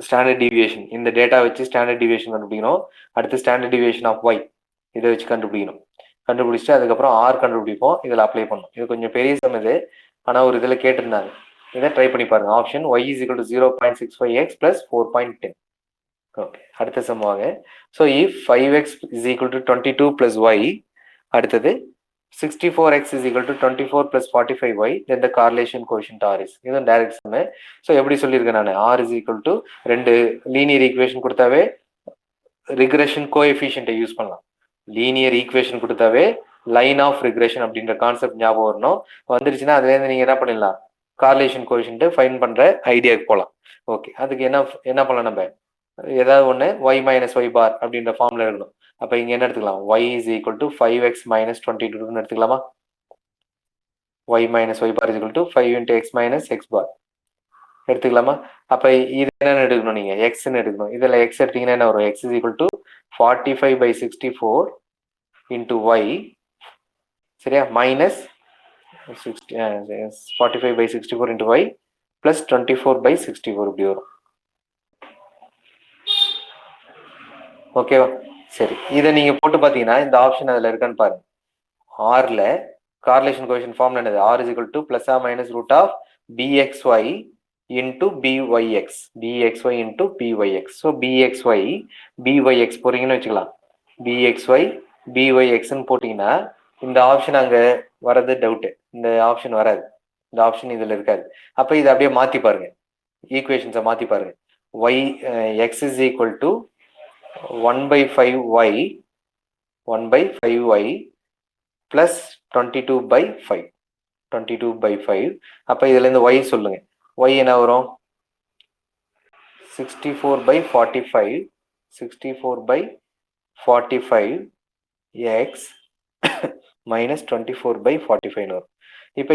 ஸ்டாண்டர்ட் டிவியேஷன், இந்த டேட்டா வச்சு ஸ்டாண்டர்ட் டிவியேஷன் கண்டுபிடிக்கணும். அடுத்து ஸ்டாண்டர்ட் டிவியேஷன் ஆஃப் ஒய் இதை வச்சு கண்டுபிடிக்கணும். கண்டுபிடிச்சிட்டு அதுக்கப்புறம் ஆர் கண்டுபிடிப்போம், இதில் அப்ளை பண்ணணும். இது கொஞ்சம் பெரிய சம் இது, ஆனால் ஒரு இதில் கேட்டிருந்தாங்க. இதை ட்ரை பண்ணி பாருங்க. Option y is equal to 0.65x plus 4.10. Okay, அடுத்த சம் வாங்க. So if 5x is equal to 22 plus y, அடுத்தது 64x is equal to 24 plus 45y, then the correlation coefficient R is. இதுதான் டைரக்ட் சம். ஸோ எப்படி சொல்லியிருக்கேன் நான், R is equal to ரெண்டு linear equation கொடுத்தாவே regression கோஎஃபிஷியன்ட்டை use பண்ணலாம். Linear equation கொடுத்தாவே லைன் ஆஃப் ரிக்ரெஷன் அப்படின்ற கான்செப்ட் ஞாபகம் வரணும். வந்துருச்சுன்னா அதுலேருந்து நீங்கள் என்ன பண்ணிடலாம், கார்லேஷன் கோஎஃபிஷியன்ட்டை ஃபைன் பண்ணுற ஐடியாவுக்கு போகலாம். ஓகே, அதுக்கு என்ன பண்ணலாம், நம்ம ஏதாவது ஒன்று y மைனஸ் ஒய் பார் அப்படின்ற ஃபார்மில் இருக்கணும். அப்போ இங்கே என்ன எடுத்துக்கலாம், y is equal to 5x minus 22ன்னு எடுத்துக்கலாமா. y minus y bar is equal to 5 into x minus x bar எடுத்துக்கலாமா. அப்போ இது என்னென்னு எடுக்கணும், நீங்கள் எக்ஸ்ன்னு எடுக்கணும். இதில் எக்ஸ் எடுத்தீங்கன்னா என்ன வரும், X is equal to 45/64 into Y, சரியா, மைனஸ் 45/64 இன்ட்டு ஒய் ப்ளஸ் 24/64 இப்படி வரும். ஓகேவா, சரி. இதை நீங்க போட்டு பாத்தீங்கன்னா இந்த ஆப்ஷன் அதுல இருக்கான்னு பாருங்க. ஆர்ல கார்லேஷன் கோஎஃபிஷியன்ட் ஃபார்ம்ல என்னது, R is equal to plus or minus root of b x y into b y x, b x y into b y x. So b x y b y x போறீங்கன்னு வச்சுக்கலாம். பிஎக்ஸ்ஒய் பிஒய்எக்ஸ்ன்னு போட்டீங்கன்னா இந்த ஆப்ஷன் அங்க வர்றது டவுட்டு, இந்த ஆப்ஷன் வராது, இந்த ஆப்ஷன் இதுல இருக்காது. அப்ப இதை அப்படியே மாத்தி பாருங்க, ஈக்குவேஷன்ஸை மாத்தி பாருங்க. Y X is equal to 1/5y 1/5y plus 22/5 22/5. அப்ப இதுல இருந்து y சொல்லுங்க, y என்ன வரும், 64/45 64/45 x minus 24/45 வரும். இப்ப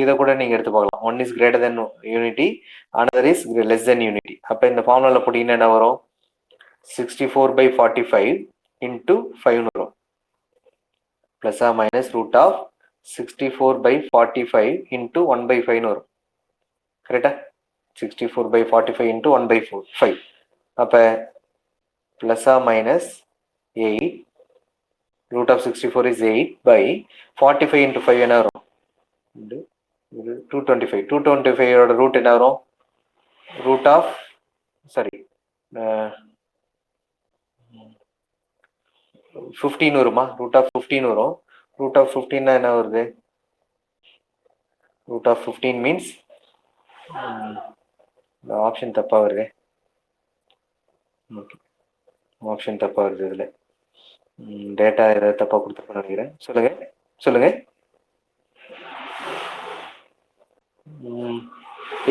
இதை கூட நீங்க எடுத்து பார்க்கலாம். One is greater than unity, another is less then unity. அப்ப இந்த ஃபார்முலால போட்டீங்கன்னா என்ன வரும், 64/45 into 5 வரும், plus or minus root of 64/45 into 1/5 வரும். கரெக்டா, 64/45 into 1/5. அப்ப plus or minus 8, root of 64 is 8/45 into 5 என்ன வரும், 225. 225 ரூட் என்ன வரும், ரூட் ஆஃப் சாரி 15 வருமா, ரூட் ஆஃப் 15 வரும். ரூட் ஆஃப் 15 என்ன வருது, ரூட் ஆஃப் 15 மீன்ஸ் ஆப்ஷன் தப்பா வருது, ஆப்ஷன் தப்பா வருது, இதுல டேட்டா ஏதாவது தப்பா கொடுத்துருப்பேன்னு நினைக்கிறேன். சொல்லுங்க சொல்லுங்க.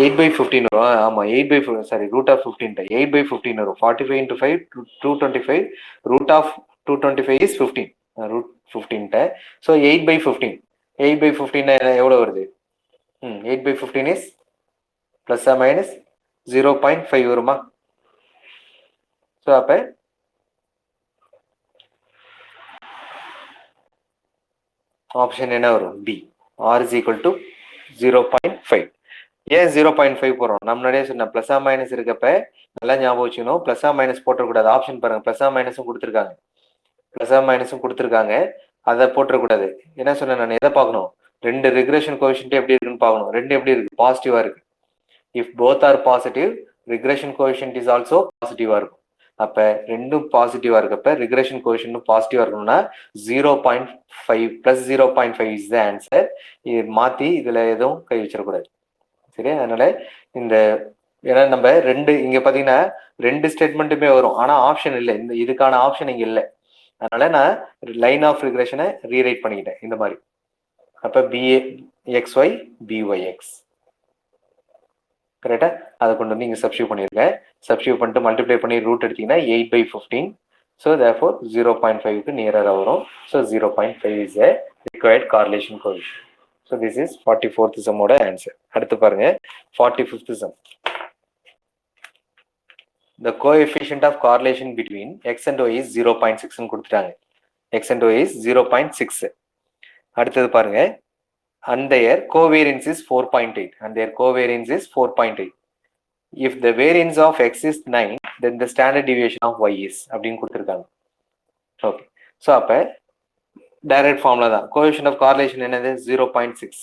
8/15 வரும். ஆமா 8/15, சாரி ரூட் ஆஃப் 15 8/15 வரும். 45 into 5 225, root of 225 is 15, root 15. So 8/15 8/15 எவ்வளவு வருது, 8/15 is பிளஸ் மைனஸ் 0.5 வருமா. ஸோ அப்ப ஆப்ஷன் என்ன வரும், B, R is equal to 0.5. ஏன் 0.5 போறோம், நம்ம முன்னாடியே சொன்ன பிளஸ் ஆர் மைனஸ் இருக்கப்ப நல்லா ஞாபகம் வச்சுக்கணும், பிளஸ் ஆர் மைனஸ் போட்டக்கூடாது. ஆப்ஷன் பாருங்க, பிளஸ் ஆர் மைனஸும் கொடுத்துருக்காங்க, பிளஸ் ஆர் மைனஸும் கொடுத்துருக்காங்க, அதை போட்டக்கூடாது. என்ன சொன்னேன் நான், எதை பார்க்கணும், ரெண்டு ரிக்ரெஷன் கோஎஃபிஷியன்ட் எப்படி இருக்குன்னு பார்க்கணும். ரெண்டு எப்படி இருக்கு, பாசிட்டிவா இருக்கு. If both are positive, regression coefficient is also பாசிட்டிவா இருக்கும். அப்ப ரெண்டும் பாசிட்டிவா இருக்கப்ப ரிக்ரெஷன் கோஎஃபிஷியன்ட் பாசிட்டிவா இருக்கணும்னா 0.5 பிளஸ் 0.5 இஸ் த ஆன்சர். இது மாத்தி இதுல எதுவும் கை வச்சிடக்கூடாது, சரி. அதனால இந்த ஏன்னா நம்ம ரெண்டு இங்க பாத்தீங்கன்னா ரெண்டு ஸ்டேட்மெண்ட்டுமே வரும், ஆனா ஆப்ஷன் இல்லை, இந்த இதுக்கான ஆப்ஷன் இங்க இல்லை. அதனால நான் லைன் ஆஃப் ரிக்ரெஷனை ரீரைட் பண்ணிக்கிட்டேன் இந்த மாதிரி. அப்ப BXY BYX கரெக்டா, அதை கொண்டு வந்து இங்க சப்ஸ்டியூட் பண்ணிருக்கேன். சப்ஸ்டியூட் பண்ணிட்டு மல்டிப்ளை பண்ணி ரூட் எடுத்தீங்கன்னா 8/15. ஸோ தேர்ஃபோர் 0.5க்கு நியரா வரும். So 0.5 is a required correlation coefficient. So this is 44th sum ஓட ஆன்சர். அடுத்து பாருங்க 45th sum. The coefficient of correlation between x and y is 0.6 ன்னு கொடுத்துட்டாங்க. x and y is 0.6. அடுத்தது பாருங்க, and their covariance is 4.8 and their covariance is 4.8. If the variance of x is 9, then the standard deviation of y is அப்படின்னு கொடுத்துருக்காங்க. Okay, so அப்போ direct formula தான். Coefficient of correlation என்னது 0.6,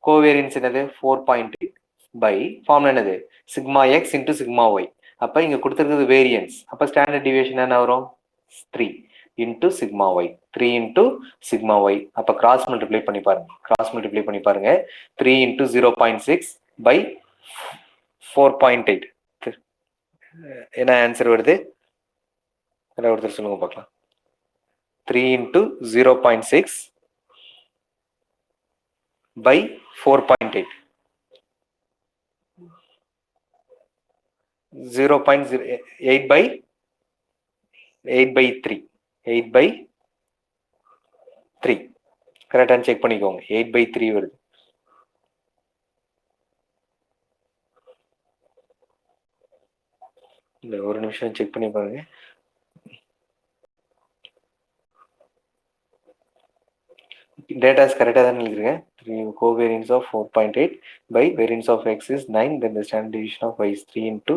covariance என்னது 4.8 by formula என்னது sigma X into sigma Y. அப்போ இங்கே கொடுத்துருக்கிறது வேரியன்ஸ், அப்போ ஸ்டாண்டர்ட் டிவியேஷன் என்ன வரும் 3. into sigma y 3 into sigma y அப்ப கிராஸ் மல்டிப்ளை பண்ணி பாருங்க 3 into 0.6 by 4.8 என்ன ஆன்சர் வருது ஒருத்தர் சொல்லுங்க பார்க்கலாம் 3 into 0.6 by 4.8 0.8 by 3 8 by 3 கரெக்டானு check பண்ணிக்கோங்க 8 by 3 வருது இல்ல ஒரு நிமிஷம் செக் பண்ணி பாருங்க data is correct than எழுதிருங்க covariance of 4.8 by variance of x is 9 then the standard deviation of y is 3 into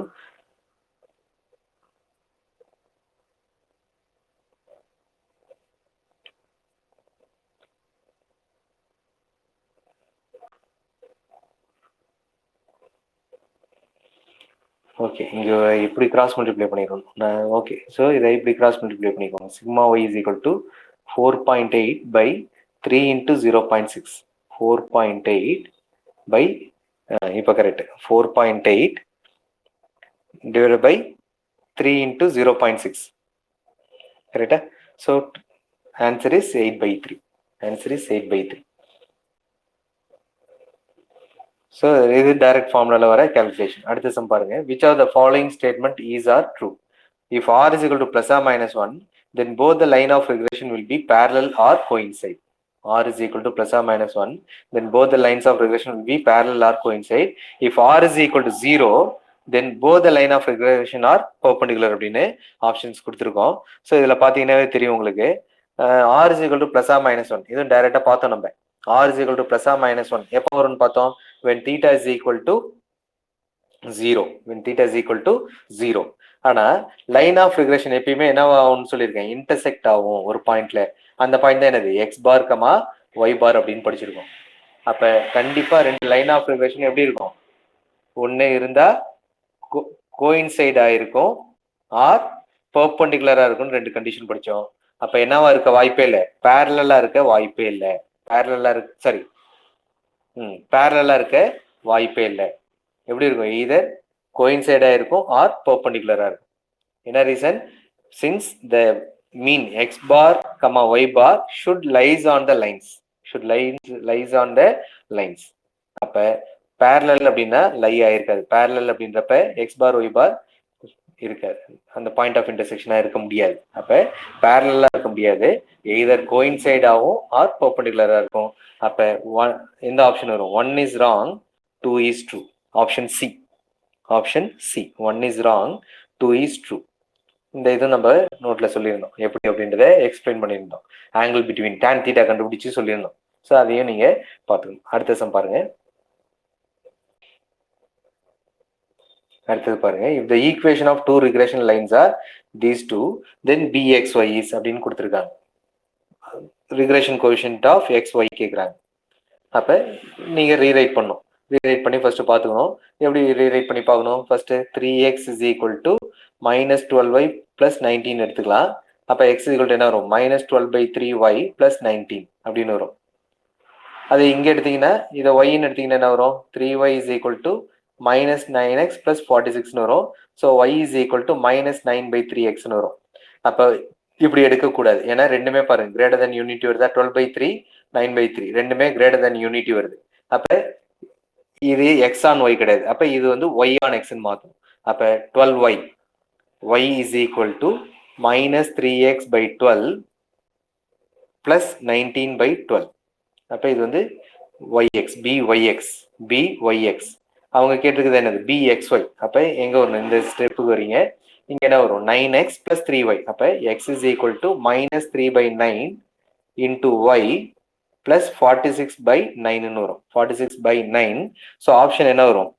okay இங்க இப்படி கிராஸ் மல்டிப்ளை பண்ணிடணும் ஓகே ஸோ இதை இப்படி கிராஸ் மல்டிப்ளை பண்ணிக்கோங்க sigma Y is equal to 4.8 by 3 into 0.6 4.8 by இப்போ correct 4.8 divide by 3 into 0.6 கரெக்டா so answer is 8 by 3 answer is 8 by 3 So, this is direct formula calculation. அடுத்த sum பாருங்க. Which of the following statement is or true? If r is equal to plus or minus 1, then both the line of regression will be parallel or coincide. R is equal to plus or minus 1, then both the lines of regression will be parallel or coincide. If r is equal to 0, then both the line of regression are perpendicular அப்படின்னு options கொடுத்துருக்கோம். So இதில் பார்த்தீங்கன்னாவே தெரியும் உங்களுக்கு r is equal to plus or minus 1 இதுவும் டைரெக்டாக பார்த்தோம் நம்ம r is equal to plus or minus 1 எப்போ வரும்னு பார்த்தோம் when theta is equal to 0 ஆனா லைன் ஆஃப் ரிக்ரெஷன் எப்பயுமே என்ன ஆகும்னு சொல்லியிருக்கேன் இன்டர்செக்ட் ஆகும் ஒரு பாயிண்ட்ல அந்த பாயிண்ட் தான் என்னது எக்ஸ் பார் கமா ஒய் பார் அப்படின்னு படிச்சிருக்கோம் அப்ப கண்டிப்பா ரெண்டு லைன் ஆஃப் ரிக்ரெஷன் எப்படி இருக்கும் ஒன்னு இருந்தா கோயின்சைட் ஆயிருக்கும் ஆர் பெர்பெண்டிகுலரா இருக்கும்னு ரெண்டு கண்டிஷன் படிச்சோம் அப்ப என்னவா இருக்க வாய்ப்பே இல்லை பேரலா இருக்க வாய்ப்பே இல்லை பேரலா இருக்க வாய்ப்பே இல்லை எப்படி இருக்கும் either கோயின்சைடா இருக்கும் ஆர் பெர்பெண்டிகுலரா இருக்கும் என்ன reason since the mean X bar comma Y bar should lies on the lines அப்ப பேரலல் அப்படின்னா லை ஆயிருக்காது பேரலல் அப்படின்றப்ப எக்ஸ் பார் ஒய் பார் இருக்காது அந்த பாயிண்ட் ஆஃப் இன்டர்செக்ஷனா இருக்க முடியாது அப்ப பேரலா இருக்க முடியாது எய்தர் கோயின்சைடாவும் ஆர் பெர்பெண்டிகுலரா இருக்கும் அப்ப எந்த ஆப்ஷன் வரும் 1 is wrong 2 is true option C 1 is wrong 2 is true இந்த இது நம்ம நோட்ல சொல்லியிருந்தோம் எப்படி அப்படின்றத எக்ஸ்பிளைன் பண்ணியிருந்தோம் ஆங்கிள் பிட்வீன் tan θ கண்டுபிடிச்சு சொல்லியிருந்தோம் ஸோ அதையும் நீங்க பார்த்துக்கணும் அடுத்த சம் பாருங்க அடுத்தது பாருங்க if the equation of two regression lines are these two then bxy is அப்படின்னு கொடுத்துருக்காங்க regression coefficient of xy கேட்குறாங்க அப்ப நீங்க ரீரைட் பண்ணி ஃபர்ஸ்ட் பார்த்துக்கணும் எப்படி ரீரைட் பண்ணி பார்க்கணும் first 3x is equal to minus 12y plus 19 எடுத்துக்கலாம் அப்ப x is equal to என்ன வரும் minus 12 by 3y plus 19 அப்படின்னு வரும் அது இங்க எடுத்தீங்கன்னா இதை yன்னு எடுத்தீங்கன்னா என்ன வரும் 3y is equal to minus 9x plus 46 வரும் so y is equal to minus 9 by 3x வரும் அப்போ இப்படி எடுக்கக்கூடாது ஏன்னா ரெண்டுமே பாருங்க கிரேட்டர் தென் யூனிட்டி வருதா 12 by 3 9 by 3 ரெண்டுமே கிரேட்டர் தென் யூனிட்டி வருது அப்ப இது x on y கிடையாது அப்ப இது வந்து y on x ன்னு மாத்தும் அப்ப 12y y is equal to minus 3x by 12 plus 19 by 12 அப்ப இது வந்து byx அவங்க கேட்டிருக்குது என்னது bxy அப்ப எங்க வரும் இந்த ஸ்டெப்புக்கு வரீங்க இங்க என்ன வரும் 9x plus 3y அப்ப x is equal to minus 3 by 9 into y plus 46 by 9 வரும் 46 by 9 ஸோ ஆப்ஷன் என்ன வரும்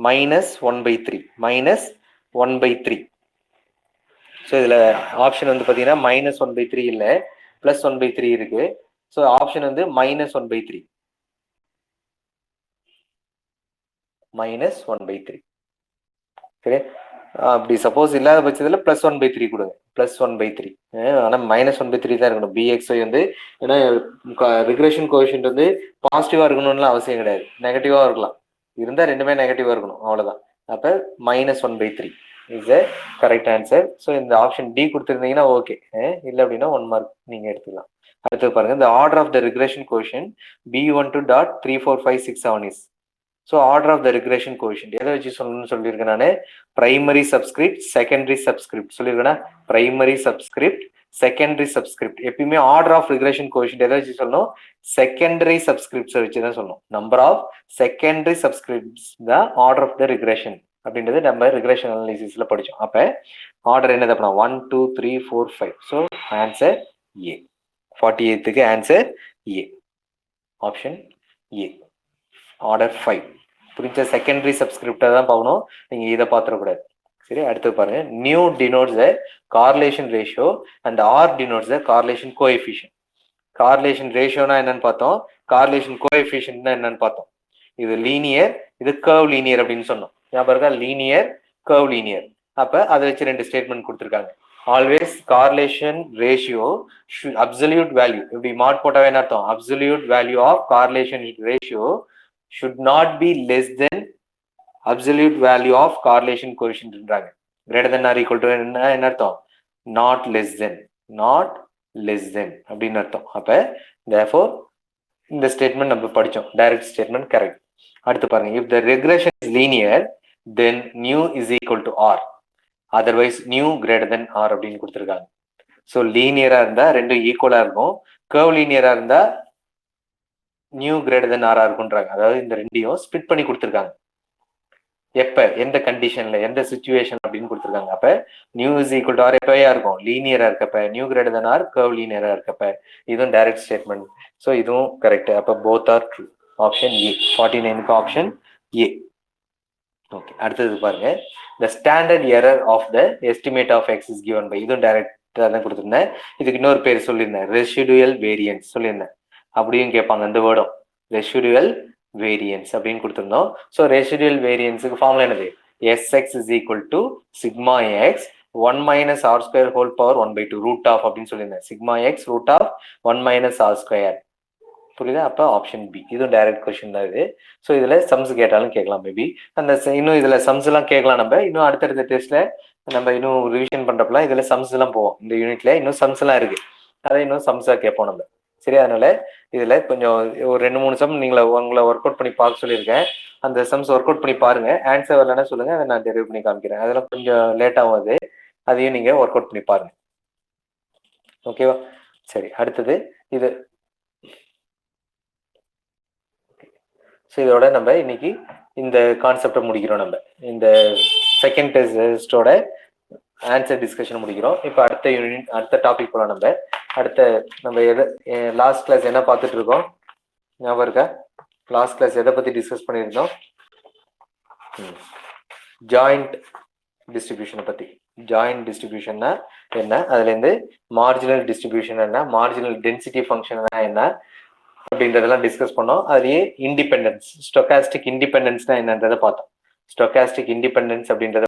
minus 1 by 3 ஸோ இதுல ஆப்ஷன் வந்து பாத்தீங்கன்னா minus 1 by 3 இல்ல plus 1 by 3 இருக்கு ஸோ ஆப்ஷன் வந்து minus 1 by 3 minus 1 by 3 சரி அப்படி சப்போஸ் இல்லாத பட்சத்தில் +1/3 கொடுங்க. +1/3. ஆனால் -1/3 தான் இருக்கணும். BXY வந்து ஏன்னா ரிக்ரெஷன் கோஎஃபிஷியன்ட் வந்து பாசிட்டிவாக இருக்கணும்னு அவசியம் கிடையாது, நெகட்டிவாக இருக்கலாம். இருந்தால் ரெண்டுமே நெகட்டிவாக இருக்கணும், அவ்வளோதான். அப்போ -1/3 is a correct answer. So இந்த ஆப்ஷன் டி கொடுத்துருந்தீங்கன்னா ஓகே, இல்லை அப்படின்னா 1 மார்க் நீங்கள் எடுத்துக்கலாம். அடுத்து பாருங்க, இந்த order of the regression coefficient B12.34567 is. So order of the regression coefficient எதை வச்சு சொல்லணும்னு சொல்லியிருக்கேன் நான். பிரைமரி சப்ஸ்கிரிப்ட், செகண்டரி சப்ஸ்கிரிப்ட் சொல்லியிருக்கேன்னா, பிரைமரி சப்ஸ்கிரிப்ட், செகண்டரி சப்ஸ்கிரிப்ட். எப்பயுமே ஆர்டர் ஆஃப் ரிக்ரெஷன் கோஎஃபிஷியன்ட் எதை வச்சு சொல்லணும், செகண்டரி சப்ஸ்கிரிப்ட்ஸை வச்சு தான் சொல்லணும். நம்பர் ஆஃப் செகண்டரி சப்ஸ்கிரிப்ட்ஸ் தான் ஆர்டர் ஆஃப் த ரிக்ரெஷன் அப்படின்றது நம்ம ரிக்ரெஷன் அனாலிசிஸ்ல படித்தோம். அப்போ ஆர்டர் என்னது அப்படின்னா 1 2 3 4 5. So answer A. 48க்கு answer A, option A, order 5. புரிஞ்ச? செகண்டரி சப்ஸ்கிரிப்டை தான் பார்க்கணும், நீங்கள் இதை பார்த்துடக்கூடாது. சரி, அடுத்து பாருங்க. Nu denotes the correlation ratio and r denotes the correlation coefficient. Correlation ரேஷியோனா என்னன்னு பார்த்தோம், கார்லேஷன் கோஎஃபிஷியன்ட்னா என்னன்னு பார்த்தோம். இது லீனியர், இது கர்வ் லீனியர் அப்படின்னு சொன்னோம். ஞாபகம் இருக்கா? Linear, curve linear. அப்போ அதை வச்சு 2 ஸ்டேட்மெண்ட் கொடுத்துருக்காங்க. Always correlation ratio absolute value, இப்படி மாட் போட்டாவே என்ன அர்த்தம், absolute value of correlation ratio should not be less than absolute value of correlation coefficient ன்றாங்க. greater than or equal to என்ன அர்த்தம், not less than, not less than அப்படின்னு அர்த்தம். அப்ப therefore இந்த ஸ்டேட்மெண்ட் நம்ம படிச்சோம், டைரக்ட் ஸ்டேட்மெண்ட் கரெக்ட். அடுத்து பாருங்க, if the regression is linear then nu is equal to r, otherwise nu greater than r அப்படின்னு கொடுத்துருக்காங்க. ஸோ லீனியரா இருந்தா ரெண்டும் ஈக்குவலா இருக்கும், கர்வ் லீனியரா இருந்தா நியூ கிரேட்டர் தென் ஆரா இருக்குன்றாங்க. அதாவது இந்த ரெண்டையும் ஸ்பிட் பண்ணி கொடுத்துருக்காங்க. எப்ப, எந்த கண்டிஷன்ல, எந்த சிச்சுவேஷன் அப்படின்னு கொடுத்துருக்காங்க. அப்ப nu is equal to r எப்பயா இருக்கும், லீனியரா இருக்கப்ப, nu greater than r curve லீனியரா இருக்கப்ப. இதுவும் டைரக்ட் ஸ்டேட்மெண்ட். ஸோ இதுவும் கரெக்ட். அப்ப both are true. Option A. 49க்கு ஆப்ஷன் ஏ. ஓகே, அடுத்தது பாருங்க. The standard error of the estimate of x is given by. இதுவும் டைரக்டா தான் கொடுத்துருந்தேன். இதுக்கு இன்னொரு பேர் சொல்லியிருந்தேன், ரெசிடுவல் வேரியன்ஸ் சொல்லியிருந்தேன். அப்படியும் கேட்பாங்க இந்த வேர்டும், ரெசிடுவல் வேரியன்ஸ் அப்படின்னு கொடுத்துருந்தோம். ஸோ ரெசிடுவல் வேரியன்ஸுக்கு ஃபார்முலா என்னது, Sx is equal to sigma x 1 minus r square whole power 1/2 root of அப்படின்னு சொல்லியிருந்தேன். sigma x root of 1 minus r square. புரியுதா? அப்போ ஆப்ஷன் பி. இதுவும் டைரக்ட் கொஸ்டின் தான் இது. ஸோ இதில் சம்ஸ் கேட்டாலும் கேட்கலாம் மேபி. அந்த இன்னும் இதில் சம்ஸ் எல்லாம் கேட்கலாம். நம்ம இன்னும் அடுத்தடுத்த டெஸ்ட்ல நம்ம இன்னும் ரிவிஷன் பண்றப்பலாம் இதில் சம்ஸ் எல்லாம் போவோம். இந்த யூனிட்ல இன்னும் சம்ஸ் எல்லாம் இருக்கு, அதை இன்னும் சம்ஸாக கேட்போம் நம்ம. சரி, அதனால இதுல கொஞ்சம் ஒரு 2-3 சம் நீங்களை உங்களை ஒர்க் அவுட் பண்ணி பார்க்க சொல்லியிருக்கேன். அந்த சம்ஸ் ஒர்க் அவுட் பண்ணி பாருங்க. ஆன்சர் வரலன்னா சொல்லுங்க, அதை நான் டெரிவ் பண்ணி காமிக்கிறேன். அதெல்லாம் கொஞ்சம் லேட் ஆகும், அது அதையும் நீங்க ஒர்க் அவுட் பண்ணி பாருங்க. ஓகேவா? சரி, அடுத்தது இது. ஸோ இதோட நம்ம இன்னைக்கு இந்த கான்செப்டை முடிக்கிறோம். நம்ம இந்த செகண்ட் டெஸ்டோட ஆன்சர் டிஸ்கஷன் முடிக்கிறோம். இப்போ அடுத்த யூனிட், அடுத்த டாபிக் போலாம். நம்ம எதை லாஸ்ட் கிளாஸ் என்ன பார்த்துட்டு இருக்கோம் ஞாபகம் இருக்கா? லாஸ்ட் கிளாஸ் எதை பத்தி டிஸ்கஸ் பண்ணியிருந்தோம்? ஜாயிண்ட் டிஸ்ட்ரிபியூஷனை பத்தி. ஜாயிண்ட் டிஸ்ட்ரிபியூஷன்னா என்ன, அதுல இருந்து மார்ஜினல் டிஸ்ட்ரிபியூஷன் என்ன, மார்ஜினல் டென்சிட்டி ஃபங்க்ஷன் என்ன அப்படின்றதெல்லாம் டிஸ்கஸ் பண்ணோம். அதுலயே இண்டிபெண்டன்ஸ், ஸ்டோகாஸ்டிக் இண்டிபெண்டன்ஸ்னா என்னன்றதை பார்த்தோம். ஸ்டோகாஸ்டிக் இண்டிபெண்டன்ஸ் அப்படின்றத